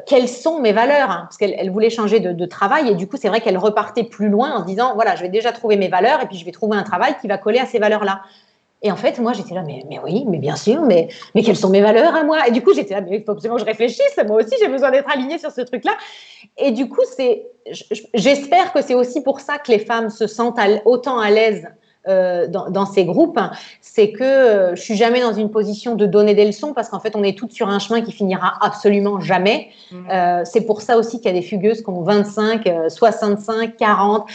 quelles sont mes valeurs, hein, parce qu'elle voulait changer de travail et du coup, c'est vrai qu'elle repartait plus loin en se disant, voilà, je vais déjà trouver mes valeurs et puis je vais trouver un travail qui va coller à ces valeurs-là. Et en fait, moi, j'étais là, mais oui, mais bien sûr, mais quelles sont mes valeurs à moi? Et du coup, j'étais là, mais il faut absolument que je réfléchisse. Moi aussi, j'ai besoin d'être alignée sur ce truc-là. Et du coup, j'espère que c'est aussi pour ça que les femmes se sentent autant à l'aise dans ces groupes. C'est que je suis jamais dans une position de donner des leçons parce qu'en fait, on est toutes sur un chemin qui finira absolument jamais. C'est pour ça aussi qu'il y a des fugueuses qui ont 25, 65, 40…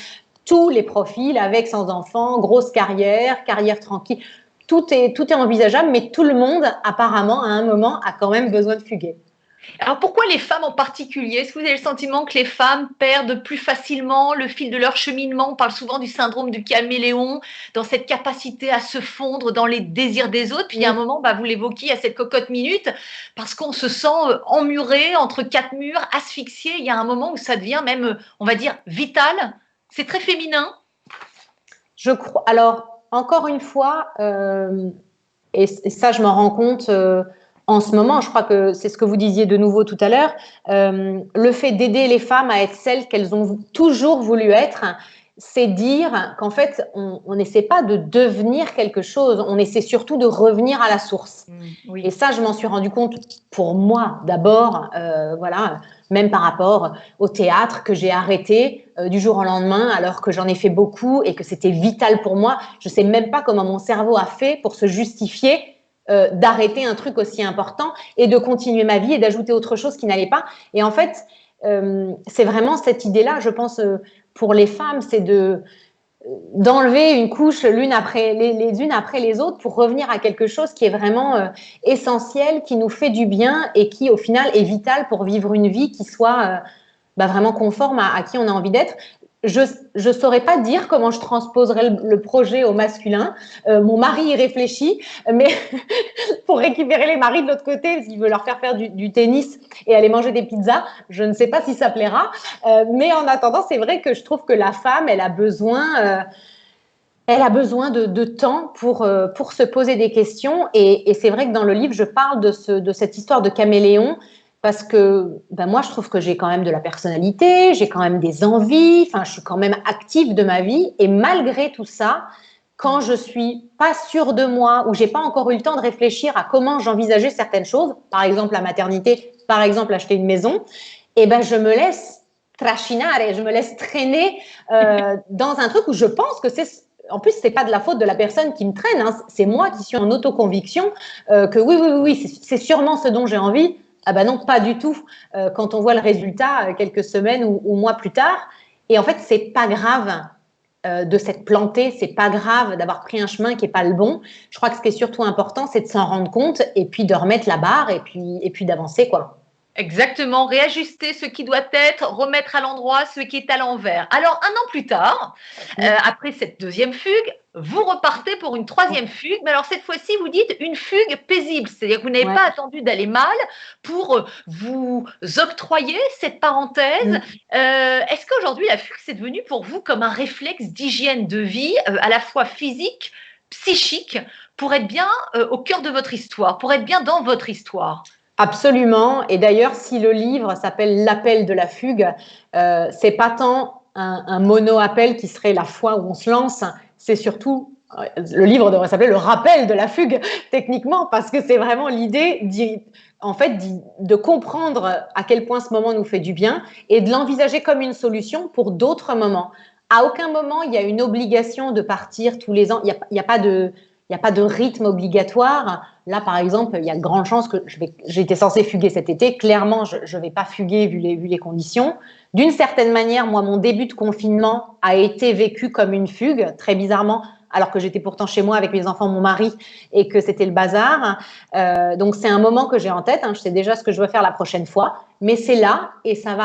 tous les profils, avec, sans enfants, grosse carrière tranquille. Tout est envisageable, mais tout le monde, apparemment, à un moment, a quand même besoin de fuguer.
Alors, pourquoi les femmes en particulier? Est-ce que vous avez le sentiment que les femmes perdent plus facilement le fil de leur cheminement? On parle souvent du syndrome du caméléon, dans cette capacité à se fondre dans les désirs des autres. Puis, il y a un moment, vous l'évoquiez à cette cocotte minute, parce qu'on se sent emmuré entre 4 murs, asphyxié. Il y a un moment où ça devient même, on va dire, vital. C'est très féminin.
Je crois. Alors, encore une fois, et ça, je m'en rends compte en ce moment, je crois que c'est ce que vous disiez de nouveau tout à l'heure, le fait d'aider les femmes à être celles qu'elles ont toujours voulu être, c'est dire qu'en fait, on n'essaie pas de devenir quelque chose, on essaie surtout de revenir à la source. Oui. Et ça, je m'en suis rendu compte pour moi d'abord, voilà, même par rapport au théâtre que j'ai arrêté du jour au lendemain, alors que j'en ai fait beaucoup et que c'était vital pour moi. Je ne sais même pas comment mon cerveau a fait pour se justifier d'arrêter un truc aussi important et de continuer ma vie et d'ajouter autre chose qui n'allait pas. Et en fait, c'est vraiment cette idée-là, je pense, pour les femmes, c'est d'enlever une couche les unes après les autres pour revenir à quelque chose qui est vraiment essentiel, qui nous fait du bien et qui, au final, est vital pour vivre une vie qui soit vraiment conforme à qui on a envie d'être. Je ne saurais pas dire comment je transposerais le projet au masculin. Mon mari y réfléchit, mais pour récupérer les maris de l'autre côté, s'il veut leur faire du tennis et aller manger des pizzas, je ne sais pas si ça plaira. Mais en attendant, c'est vrai que je trouve que la femme, elle a besoin de temps pour se poser des questions. Et c'est vrai que dans le livre, je parle de cette histoire de caméléon. Parce que moi, je trouve que j'ai quand même de la personnalité, j'ai quand même des envies, je suis quand même active de ma vie. Et malgré tout ça, quand je suis pas sûre de moi ou j'ai pas encore eu le temps de réfléchir à comment j'envisageais certaines choses, par exemple la maternité, par exemple acheter une maison, je me laisse trascinare, je me laisse traîner dans un truc où je pense que c'est… En plus, c'est pas de la faute de la personne qui me traîne, hein, c'est moi qui suis en autoconviction que oui, c'est sûrement ce dont j'ai envie. Ah non, pas du tout. Quand on voit le résultat quelques semaines ou mois plus tard. Et en fait, c'est pas grave de s'être planté, c'est pas grave d'avoir pris un chemin qui est pas le bon. Je crois que ce qui est surtout important, c'est de s'en rendre compte et puis de remettre la barre et puis d'avancer, quoi.
Exactement, réajuster ce qui doit être, remettre à l'endroit ce qui est à l'envers. Alors, 1 an plus tard, après cette deuxième fugue, vous repartez pour une troisième fugue, mais alors cette fois-ci, vous dites une fugue paisible, c'est-à-dire que vous n'avez pas attendu d'aller mal pour vous octroyer cette parenthèse. Est-ce qu'aujourd'hui, la fugue, c'est devenu pour vous comme un réflexe d'hygiène de vie, à la fois physique, psychique, pour être bien au cœur de votre histoire, pour être bien dans votre histoire?
Absolument. Et d'ailleurs, si le livre s'appelle L'appel de la fugue, c'est pas tant un mono-appel qui serait la fois où on se lance, c'est surtout, le livre devrait s'appeler Le rappel de la fugue, techniquement, parce que c'est vraiment l'idée de comprendre à quel point ce moment nous fait du bien et de l'envisager comme une solution pour d'autres moments. À aucun moment, il y a une obligation de partir tous les ans. Il n'y a pas de rythme obligatoire. Là, par exemple, il y a de grandes chances que j'étais censée fuguer cet été. Clairement, je ne vais pas fuguer vu les conditions. D'une certaine manière, moi, mon début de confinement a été vécu comme une fugue, très bizarrement, alors que j'étais pourtant chez moi avec mes enfants, mon mari, et que c'était le bazar. Donc, c'est un moment que j'ai en tête. Je sais déjà ce que je veux faire la prochaine fois. Mais c'est là et ça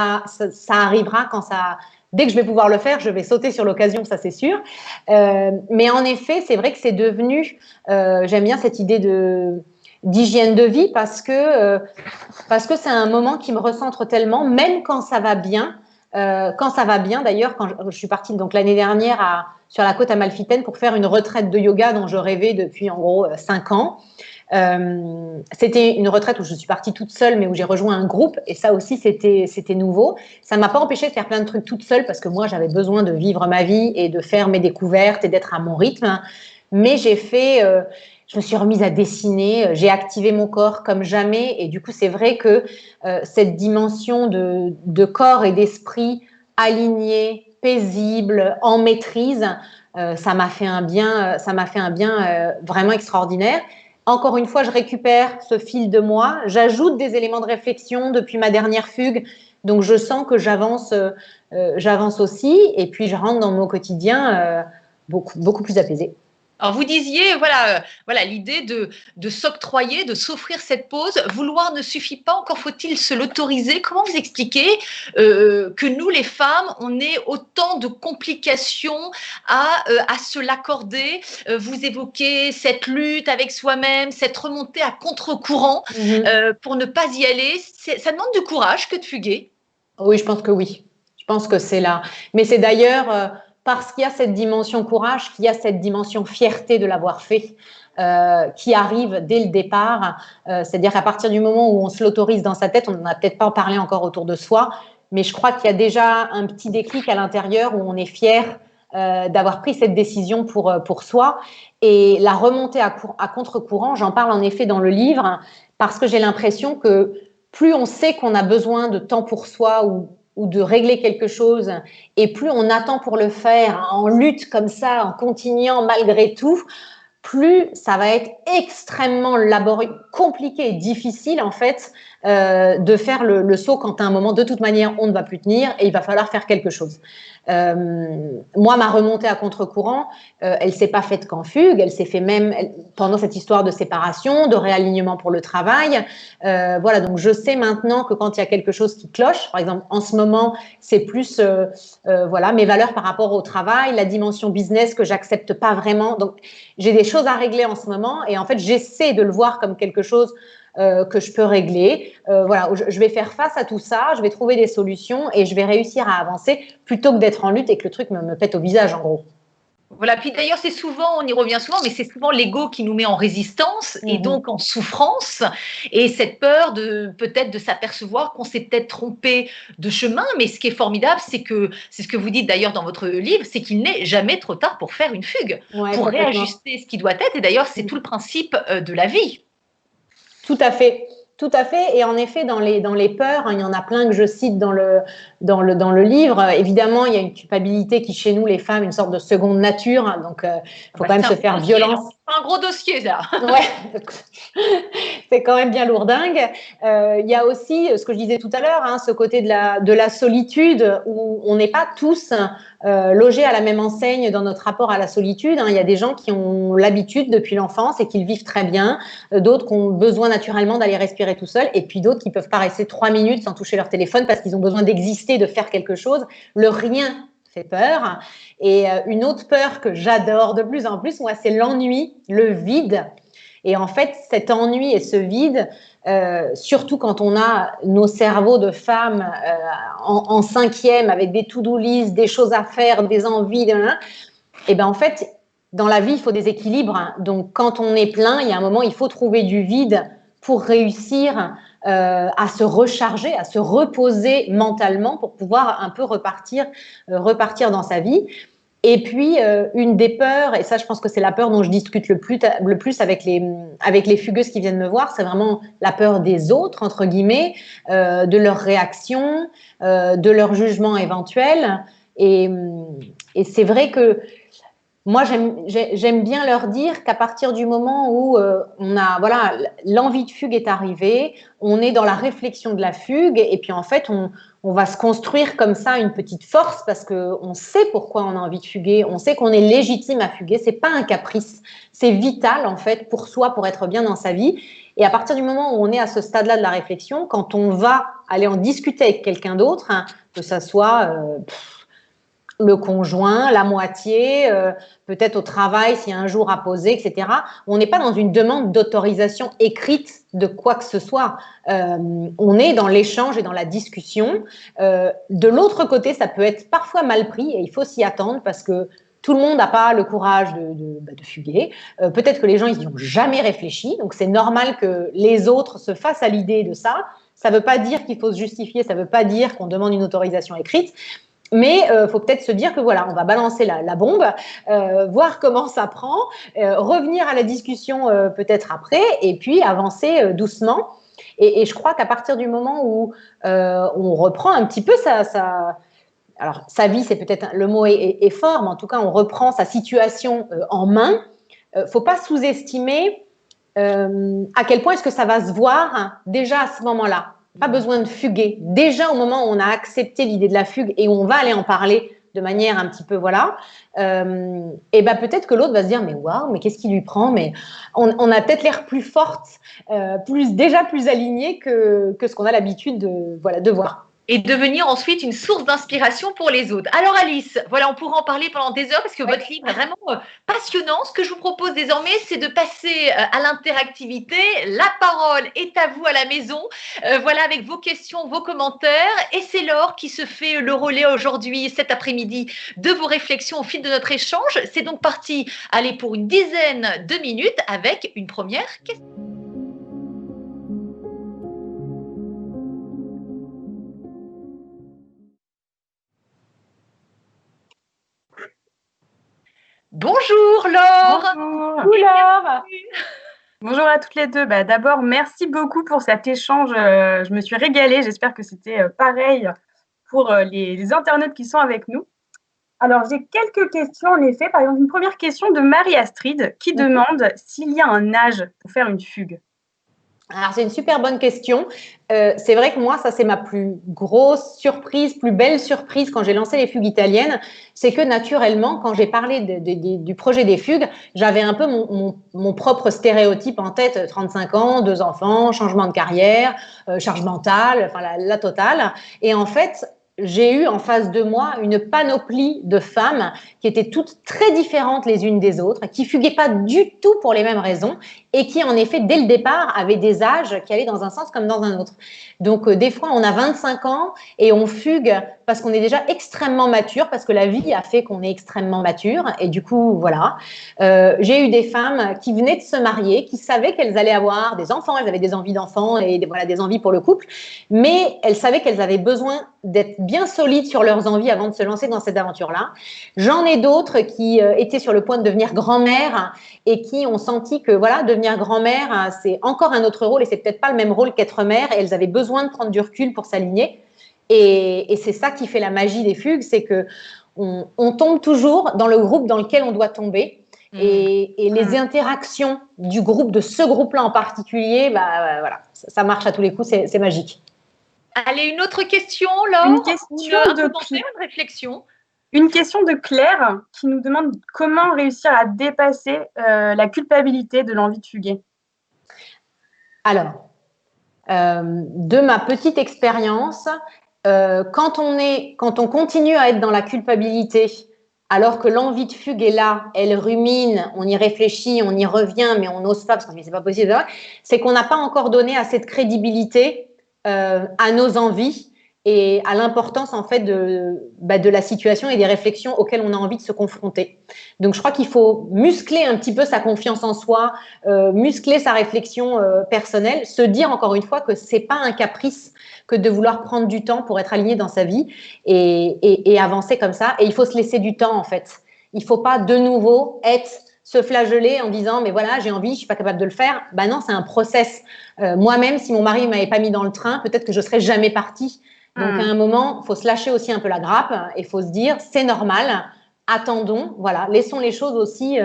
arrivera quand ça... Dès que je vais pouvoir le faire, je vais sauter sur l'occasion, ça c'est sûr. Mais en effet, c'est vrai que c'est devenu, j'aime bien cette idée d'hygiène de vie parce que c'est un moment qui me recentre tellement, même quand ça va bien. D'ailleurs, quand je suis partie donc l'année dernière sur la côte Amalfitaine pour faire une retraite de yoga dont je rêvais depuis en gros 5 ans. C'était une retraite où je suis partie toute seule, mais où j'ai rejoint un groupe, et ça aussi c'était nouveau. Ça m'a pas empêché de faire plein de trucs toute seule parce que moi j'avais besoin de vivre ma vie et de faire mes découvertes et d'être à mon rythme. Mais je me suis remise à dessiner, j'ai activé mon corps comme jamais, et du coup c'est vrai que cette dimension de corps et d'esprit aligné, paisible, en maîtrise, ça m'a fait un bien vraiment extraordinaire. Encore une fois, je récupère ce fil de moi, j'ajoute des éléments de réflexion depuis ma dernière fugue, donc je sens que j'avance aussi, et puis je rentre dans mon quotidien beaucoup plus apaisé.
Alors, vous disiez, voilà l'idée de s'octroyer, de s'offrir cette pause. Vouloir ne suffit pas, encore faut-il se l'autoriser. Comment vous expliquez que nous, les femmes, on ait autant de complications à se l'accorder? Vous évoquez cette lutte avec soi-même, cette remontée à contre-courant pour ne pas y aller. Ça demande du courage que de fuguer.
Oui, je pense que oui. Je pense que c'est là. Mais c'est d'ailleurs... parce qu'il y a cette dimension courage, qu'il y a cette dimension fierté de l'avoir fait, qui arrive dès le départ. C'est-à-dire qu'à partir du moment où on se l'autorise dans sa tête, on n'en a peut-être pas parlé encore autour de soi, mais je crois qu'il y a déjà un petit déclic à l'intérieur où on est fier d'avoir pris cette décision pour soi. Et la remontée à contre-courant, j'en parle en effet dans le livre, parce que j'ai l'impression que plus on sait qu'on a besoin de temps pour soi ou de régler quelque chose, et plus on attend pour le faire, en lutte comme ça, en continuant malgré tout, plus ça va être extrêmement laborieux, compliqué et difficile en fait de faire le saut quand à un moment, de toute manière, on ne va plus tenir et il va falloir faire quelque chose. Moi, ma remontée à contre-courant, elle s'est pas faite qu'en fugue, elle s'est fait même pendant cette histoire de séparation, de réalignement pour le travail. Voilà, donc je sais maintenant que quand il y a quelque chose qui cloche, par exemple en ce moment, c'est plus mes valeurs par rapport au travail, la dimension business que j'accepte pas vraiment. Donc j'ai des choses à régler en ce moment et en fait j'essaie de le voir comme quelque chose que je peux régler. Je vais faire face à tout ça, je vais trouver des solutions et je vais réussir à avancer plutôt que d'être en lutte et que le truc me pète au visage en gros.
Voilà, puis d'ailleurs, c'est souvent, on y revient souvent, mais c'est souvent l'ego qui nous met en résistance et donc en souffrance. Et cette peur peut-être de s'apercevoir qu'on s'est peut-être trompé de chemin. Mais ce qui est formidable, c'est ce que vous dites d'ailleurs dans votre livre, c'est qu'il n'est jamais trop tard pour faire une fugue, pour réajuster ce qui doit être. Et d'ailleurs, c'est tout le principe de la vie.
Tout à fait. Tout à fait. Et en effet, dans les peurs, il y en a plein que je cite dans le livre. Évidemment, il y a une culpabilité qui, chez nous, les femmes, une sorte de seconde nature. Donc, il faut quand même se faire violence.
un gros dossier, ça.
Ouais, c'est quand même bien lourdingue. Il y a aussi ce que je disais tout à l'heure, hein, ce côté de la solitude où on n'est pas tous logés à la même enseigne dans notre rapport à la solitude. Hein. Il y a des gens qui ont l'habitude depuis l'enfance et qui le vivent très bien, d'autres qui ont besoin naturellement d'aller respirer tout seul, et puis d'autres qui peuvent pas rester 3 minutes sans toucher leur téléphone parce qu'ils ont besoin d'exister, de faire quelque chose. Le rien fait peur. Et une autre peur que j'adore de plus en plus, moi, c'est l'ennui, le vide. Et en fait, cet ennui et ce vide, surtout quand on a nos cerveaux de femmes en cinquième avec des to-do list, des choses à faire, des envies, et ben en fait, dans la vie, il faut des équilibres. Hein. Donc, quand on est plein, il y a un moment, il faut trouver du vide pour réussir à se recharger, à se reposer mentalement pour pouvoir un peu repartir dans sa vie. Et puis, une des peurs, et ça, je pense que c'est la peur dont je discute le plus avec les fugueuses qui viennent me voir, c'est vraiment la peur des autres, entre guillemets, de leurs réactions, de leur jugement éventuel. Et c'est vrai que moi, j'aime bien leur dire qu'à partir du moment où voilà, l'envie de fugue est arrivée, on est dans la réflexion de la fugue, et puis en fait, on va se construire comme ça une petite force parce qu'on sait pourquoi on a envie de fuguer, on sait qu'on est légitime à fuguer, c'est pas un caprice, c'est vital en fait pour soi, pour être bien dans sa vie. Et à partir du moment où on est à ce stade-là de la réflexion, quand on va aller en discuter avec quelqu'un d'autre, hein, que ça soit le conjoint, la moitié, peut-être au travail s'il y a un jour à poser, etc. On n'est pas dans une demande d'autorisation écrite de quoi que ce soit. On est dans l'échange et dans la discussion. De l'autre côté, ça peut être parfois mal pris et il faut s'y attendre parce que tout le monde n'a pas le courage de fuguer. Peut-être que les gens ils n'y ont jamais réfléchi, donc c'est normal que les autres se fassent à l'idée de ça. Ça ne veut pas dire qu'il faut se justifier, ça ne veut pas dire qu'on demande une autorisation écrite. Mais faut peut-être se dire que voilà, on va balancer la bombe, voir comment ça prend, revenir à la discussion peut-être après, et puis avancer doucement. Et je crois qu'à partir du moment où on reprend un petit peu alors sa vie, c'est peut-être le mot est fort, mais en tout cas on reprend sa situation en main. Faut pas sous-estimer à quel point est-ce que ça va se voir hein, déjà à ce moment-là. Pas besoin de fuguer. Déjà au moment où on a accepté l'idée de la fugue et où on va aller en parler de manière un petit peu voilà, et ben peut-être que l'autre va se dire mais waouh, mais qu'est-ce qui lui prend, mais on a peut-être l'air plus forte, déjà plus alignée que ce qu'on a l'habitude de voir.
Et devenir ensuite une source d'inspiration pour les autres. Alors Alice, voilà, on pourra en parler pendant des heures parce que votre livre est vraiment passionnant. Ce que je vous propose désormais, c'est de passer à l'interactivité. La parole est à vous à la maison. Voilà, avec vos questions, vos commentaires. Et c'est Laure qui se fait le relais aujourd'hui, cet après-midi, de vos réflexions au fil de notre échange. C'est donc parti, allez, pour une dizaine de minutes avec une première question. Bonjour Laure.
Bonjour
Laure.
Bonjour à toutes les deux. D'abord, merci beaucoup pour cet échange. Je me suis régalée. J'espère que c'était pareil pour les internautes qui sont avec nous. Alors, j'ai quelques questions en effet. Par exemple, une première question de Marie-Astrid qui demande s'il y a un âge pour faire une fugue.
Alors, c'est une super bonne question. C'est vrai que moi, ça, c'est ma plus grosse surprise, plus belle surprise quand j'ai lancé les fugues italiennes. C'est que naturellement, quand j'ai parlé du projet des fugues, j'avais un peu mon propre stéréotype en tête, 35 ans, 2 enfants, changement de carrière, charge mentale, enfin la totale. Et en fait, j'ai eu en face de moi une panoplie de femmes qui étaient toutes très différentes les unes des autres, qui fuguaient pas du tout pour les mêmes raisons et qui, en effet, dès le départ, avaient des âges qui allaient dans un sens comme dans un autre. Donc, des fois, on a 25 ans et on fugue parce qu'on est déjà extrêmement mature, parce que la vie a fait qu'on est extrêmement mature. Et du coup, voilà. J'ai eu des femmes qui venaient de se marier, qui savaient qu'elles allaient avoir des enfants, elles avaient des envies d'enfants et des envies pour le couple, mais elles savaient qu'elles avaient besoin d'être bien solides sur leurs envies avant de se lancer dans cette aventure-là. J'en ai d'autres qui étaient sur le point de devenir grand-mère et qui ont senti que voilà, devenir grand-mère, c'est encore un autre rôle et c'est peut-être pas le même rôle qu'être mère, et elles avaient besoin de prendre du recul pour s'aligner. Et c'est ça qui fait la magie des fugues, c'est que on tombe toujours dans le groupe dans lequel on doit tomber. Et les interactions du groupe, de ce groupe-là en particulier, voilà, ça marche à tous les coups, c'est magique.
Allez, une autre question, Laure?
Une question
un commentaire, une réflexion?
Une question de Claire qui nous demande comment réussir à dépasser la culpabilité de l'envie de fuguer.
Alors, de ma petite expérience, quand on continue à être dans la culpabilité, alors que l'envie de fugue est là, elle rumine, on y réfléchit, on y revient, mais on n'ose pas parce qu'on se dit c'est pas possible, c'est qu'on n'a pas encore donné assez de crédibilité à nos envies et à l'importance en fait de la situation et des réflexions auxquelles on a envie de se confronter. Donc je crois qu'il faut muscler un petit peu sa confiance en soi, muscler sa réflexion personnelle, se dire encore une fois que c'est pas un caprice que de vouloir prendre du temps pour être aligné dans sa vie et avancer comme ça. Et il faut se laisser du temps en fait. Il faut pas de nouveau se flageller en disant mais voilà j'ai envie, je suis pas capable de le faire. Ben non, c'est un process. Moi-même, si mon mari m'avait pas mis dans le train, peut-être que je serais jamais partie. Donc à un moment, il faut se lâcher aussi un peu la grappe et il faut se dire c'est normal. Attendons, voilà, laissons les choses aussi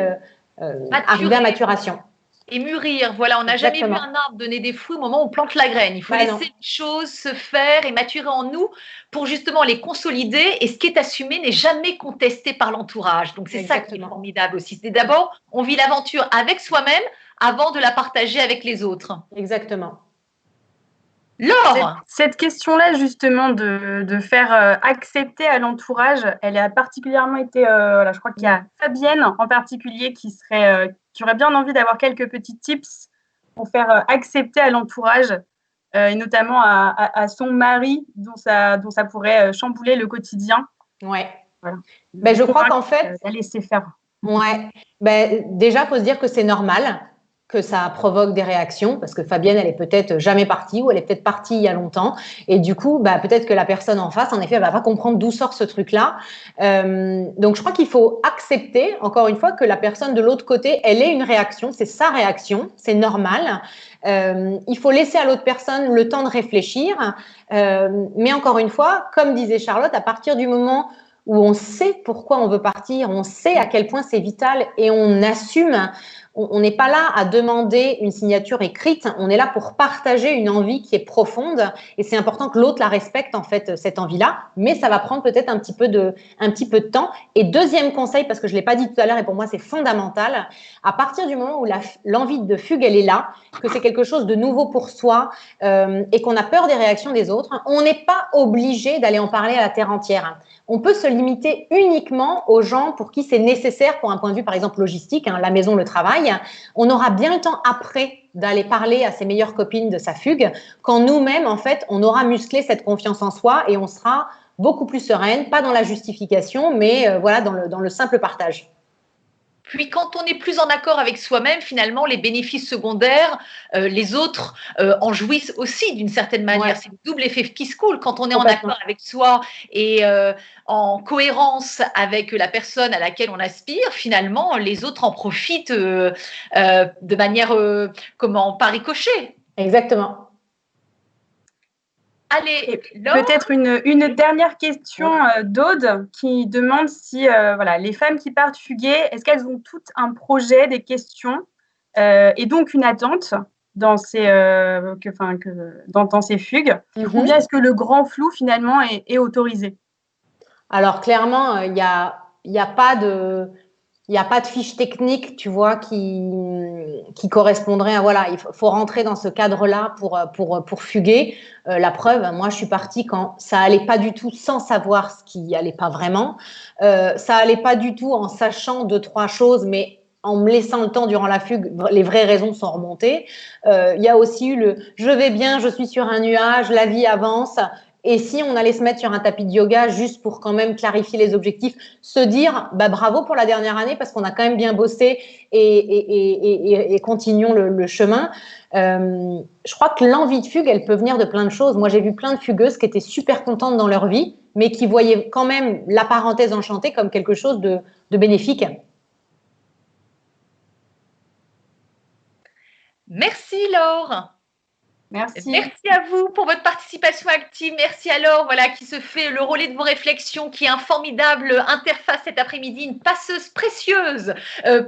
arriver à maturation.
Et mûrir, voilà, on n'a jamais vu un arbre donner des fruits au moment où on plante la graine. Il faut laisser les choses se faire et maturer en nous pour justement les consolider. Et ce qui est assumé n'est jamais contesté par l'entourage. Donc c'est ça qui est formidable aussi. C'est d'abord, on vit l'aventure avec soi-même avant de la partager avec les autres.
Exactement.
Laure,
cette question-là, justement, de faire accepter à l'entourage, elle a particulièrement été, je crois qu'il y a Fabienne en particulier qui aurait bien envie d'avoir quelques petits tips pour faire accepter à l'entourage, et notamment à son mari, dont ça pourrait chambouler le quotidien.
Ouais. Voilà. Ben, je crois qu'en fait,
la laisser faire.
Ouais. Ben, déjà, il faut se dire que c'est normal que ça provoque des réactions parce que Fabienne, elle est peut-être jamais partie ou elle est peut-être partie il y a longtemps et du coup, bah, peut-être que la personne en face, en effet, elle va pas comprendre d'où sort ce truc-là. Donc, je crois qu'il faut accepter, encore une fois, que la personne de l'autre côté, elle ait une réaction, c'est sa réaction, c'est normal. Il faut laisser à l'autre personne le temps de réfléchir. Mais encore une fois, comme disait Charlotte, à partir du moment où on sait pourquoi on veut partir, on sait à quel point c'est vital et on assume. On n'est pas là à demander une signature écrite, on est là pour partager une envie qui est profonde et c'est important que l'autre la respecte en fait cette envie-là, mais ça va prendre peut-être un petit peu de temps. Et deuxième conseil, parce que je l'ai pas dit tout à l'heure et pour moi c'est fondamental, à partir du moment où l'envie de fugue elle est là, que c'est quelque chose de nouveau pour soi et qu'on a peur des réactions des autres, on n'est pas obligé d'aller en parler à la terre entière. On peut se limiter uniquement aux gens pour qui c'est nécessaire pour un point de vue, par exemple, logistique, la maison, le travail. On aura bien le temps après d'aller parler à ses meilleures copines de sa fugue, quand nous-mêmes, en fait, on aura musclé cette confiance en soi et on sera beaucoup plus sereine, pas dans la justification, mais voilà, dans le simple partage.
Puis quand on est plus en accord avec soi-même, finalement, les bénéfices secondaires, les autres en jouissent aussi d'une certaine manière. Ouais. C'est le double effet qui se coule. Quand on est en accord avec soi et en cohérence avec la personne à laquelle on aspire, finalement, les autres en profitent de manière, par ricochet.
Exactement.
Allez,
peut-être une dernière question d'Aude qui demande si les femmes qui partent fuguer, est-ce qu'elles ont toutes un projet, des questions et donc une attente dans ces, dans ces fugues, ou bien est-ce que le grand flou finalement est autorisé?
Alors clairement, il n'y a pas de fiche technique, tu vois, qui correspondrait à voilà, il faut rentrer dans ce cadre-là pour fuguer. La preuve, moi, je suis partie quand ça allait pas du tout, sans savoir ce qui allait pas vraiment. Ça allait pas du tout en sachant 2-3 choses, mais en me laissant le temps durant la fugue, les vraies raisons sont remontées. Il y a aussi eu je vais bien, je suis sur un nuage, la vie avance. Et si on allait se mettre sur un tapis de yoga juste pour quand même clarifier les objectifs, se dire bravo pour la dernière année parce qu'on a quand même bien bossé et continuons le chemin. Je crois que l'envie de fugue, elle peut venir de plein de choses. Moi, j'ai vu plein de fugueuses qui étaient super contentes dans leur vie, mais qui voyaient quand même la parenthèse enchantée comme quelque chose de bénéfique.
Merci Laure.
Merci.
Merci à vous pour votre participation active. Merci à Laure, voilà, qui se fait le relais de vos réflexions, qui est un formidable interface cet après-midi, une passeuse précieuse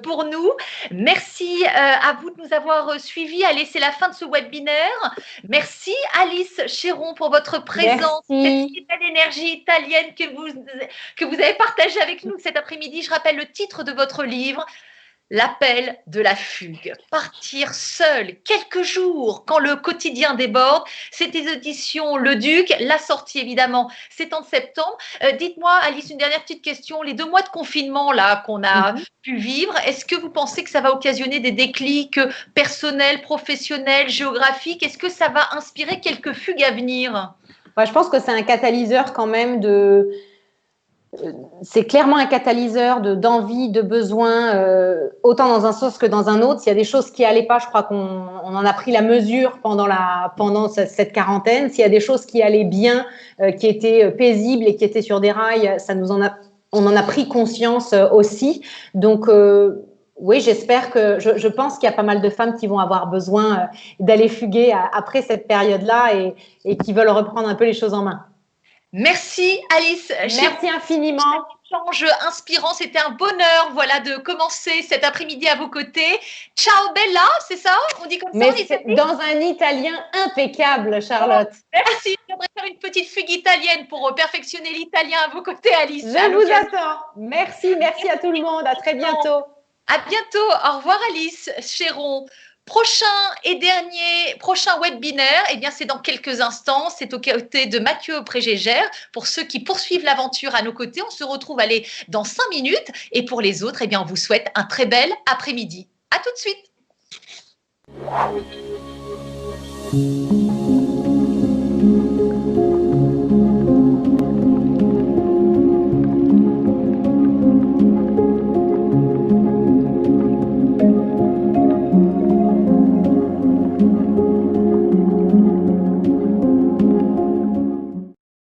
pour nous. Merci à vous de nous avoir suivis. Allez, c'est la fin de ce webinaire. Merci Alice Chéron pour votre présence,
Merci.
cette belle énergie italienne que vous avez partagée avec nous cet après-midi. Je rappelle le titre de votre livre. L'appel de la fugue. Partir seul quelques jours quand le quotidien déborde. C'est des éditions Le Duc. La sortie, évidemment, c'est en septembre. Dites-moi, Alice, une dernière petite question. Les 2 mois de confinement là qu'on a pu vivre, est-ce que vous pensez que ça va occasionner des déclics personnels, professionnels, géographiques? Est-ce que ça va inspirer quelques fugues à venir?
Je pense que c'est un catalyseur quand même de... C'est clairement un catalyseur d'envie, de besoin, autant dans un sens que dans un autre. S'il y a des choses qui n'allaient pas, je crois qu'on en a pris la mesure pendant cette quarantaine. S'il y a des choses qui allaient bien, qui étaient paisibles et qui étaient sur des rails, on en a pris conscience aussi. Donc, oui, j'espère je pense qu'il y a pas mal de femmes qui vont avoir besoin d'aller fuguer après cette période-là et qui veulent reprendre un peu les choses en main.
Merci Alice.
Merci infiniment.
Échange inspirant, c'était un bonheur, voilà, de commencer cet après-midi à vos côtés. Ciao Bella, c'est ça? On dit comme ça en Italie?
Dans un italien impeccable, Charlotte.
Merci. J'aimerais faire une petite fugue italienne pour perfectionner l'italien à vos côtés, Alice.
Je vous attends. Merci à tout le monde. À très bientôt.
À bientôt. Au revoir Alice Chéron. Prochain webinaire, eh bien, c'est dans quelques instants. C'est aux côtés de Mathieu Prégégère. Pour ceux qui poursuivent l'aventure à nos côtés, on se retrouve dans 5 minutes. Et pour les autres, eh bien, on vous souhaite un très bel après-midi. À tout de suite.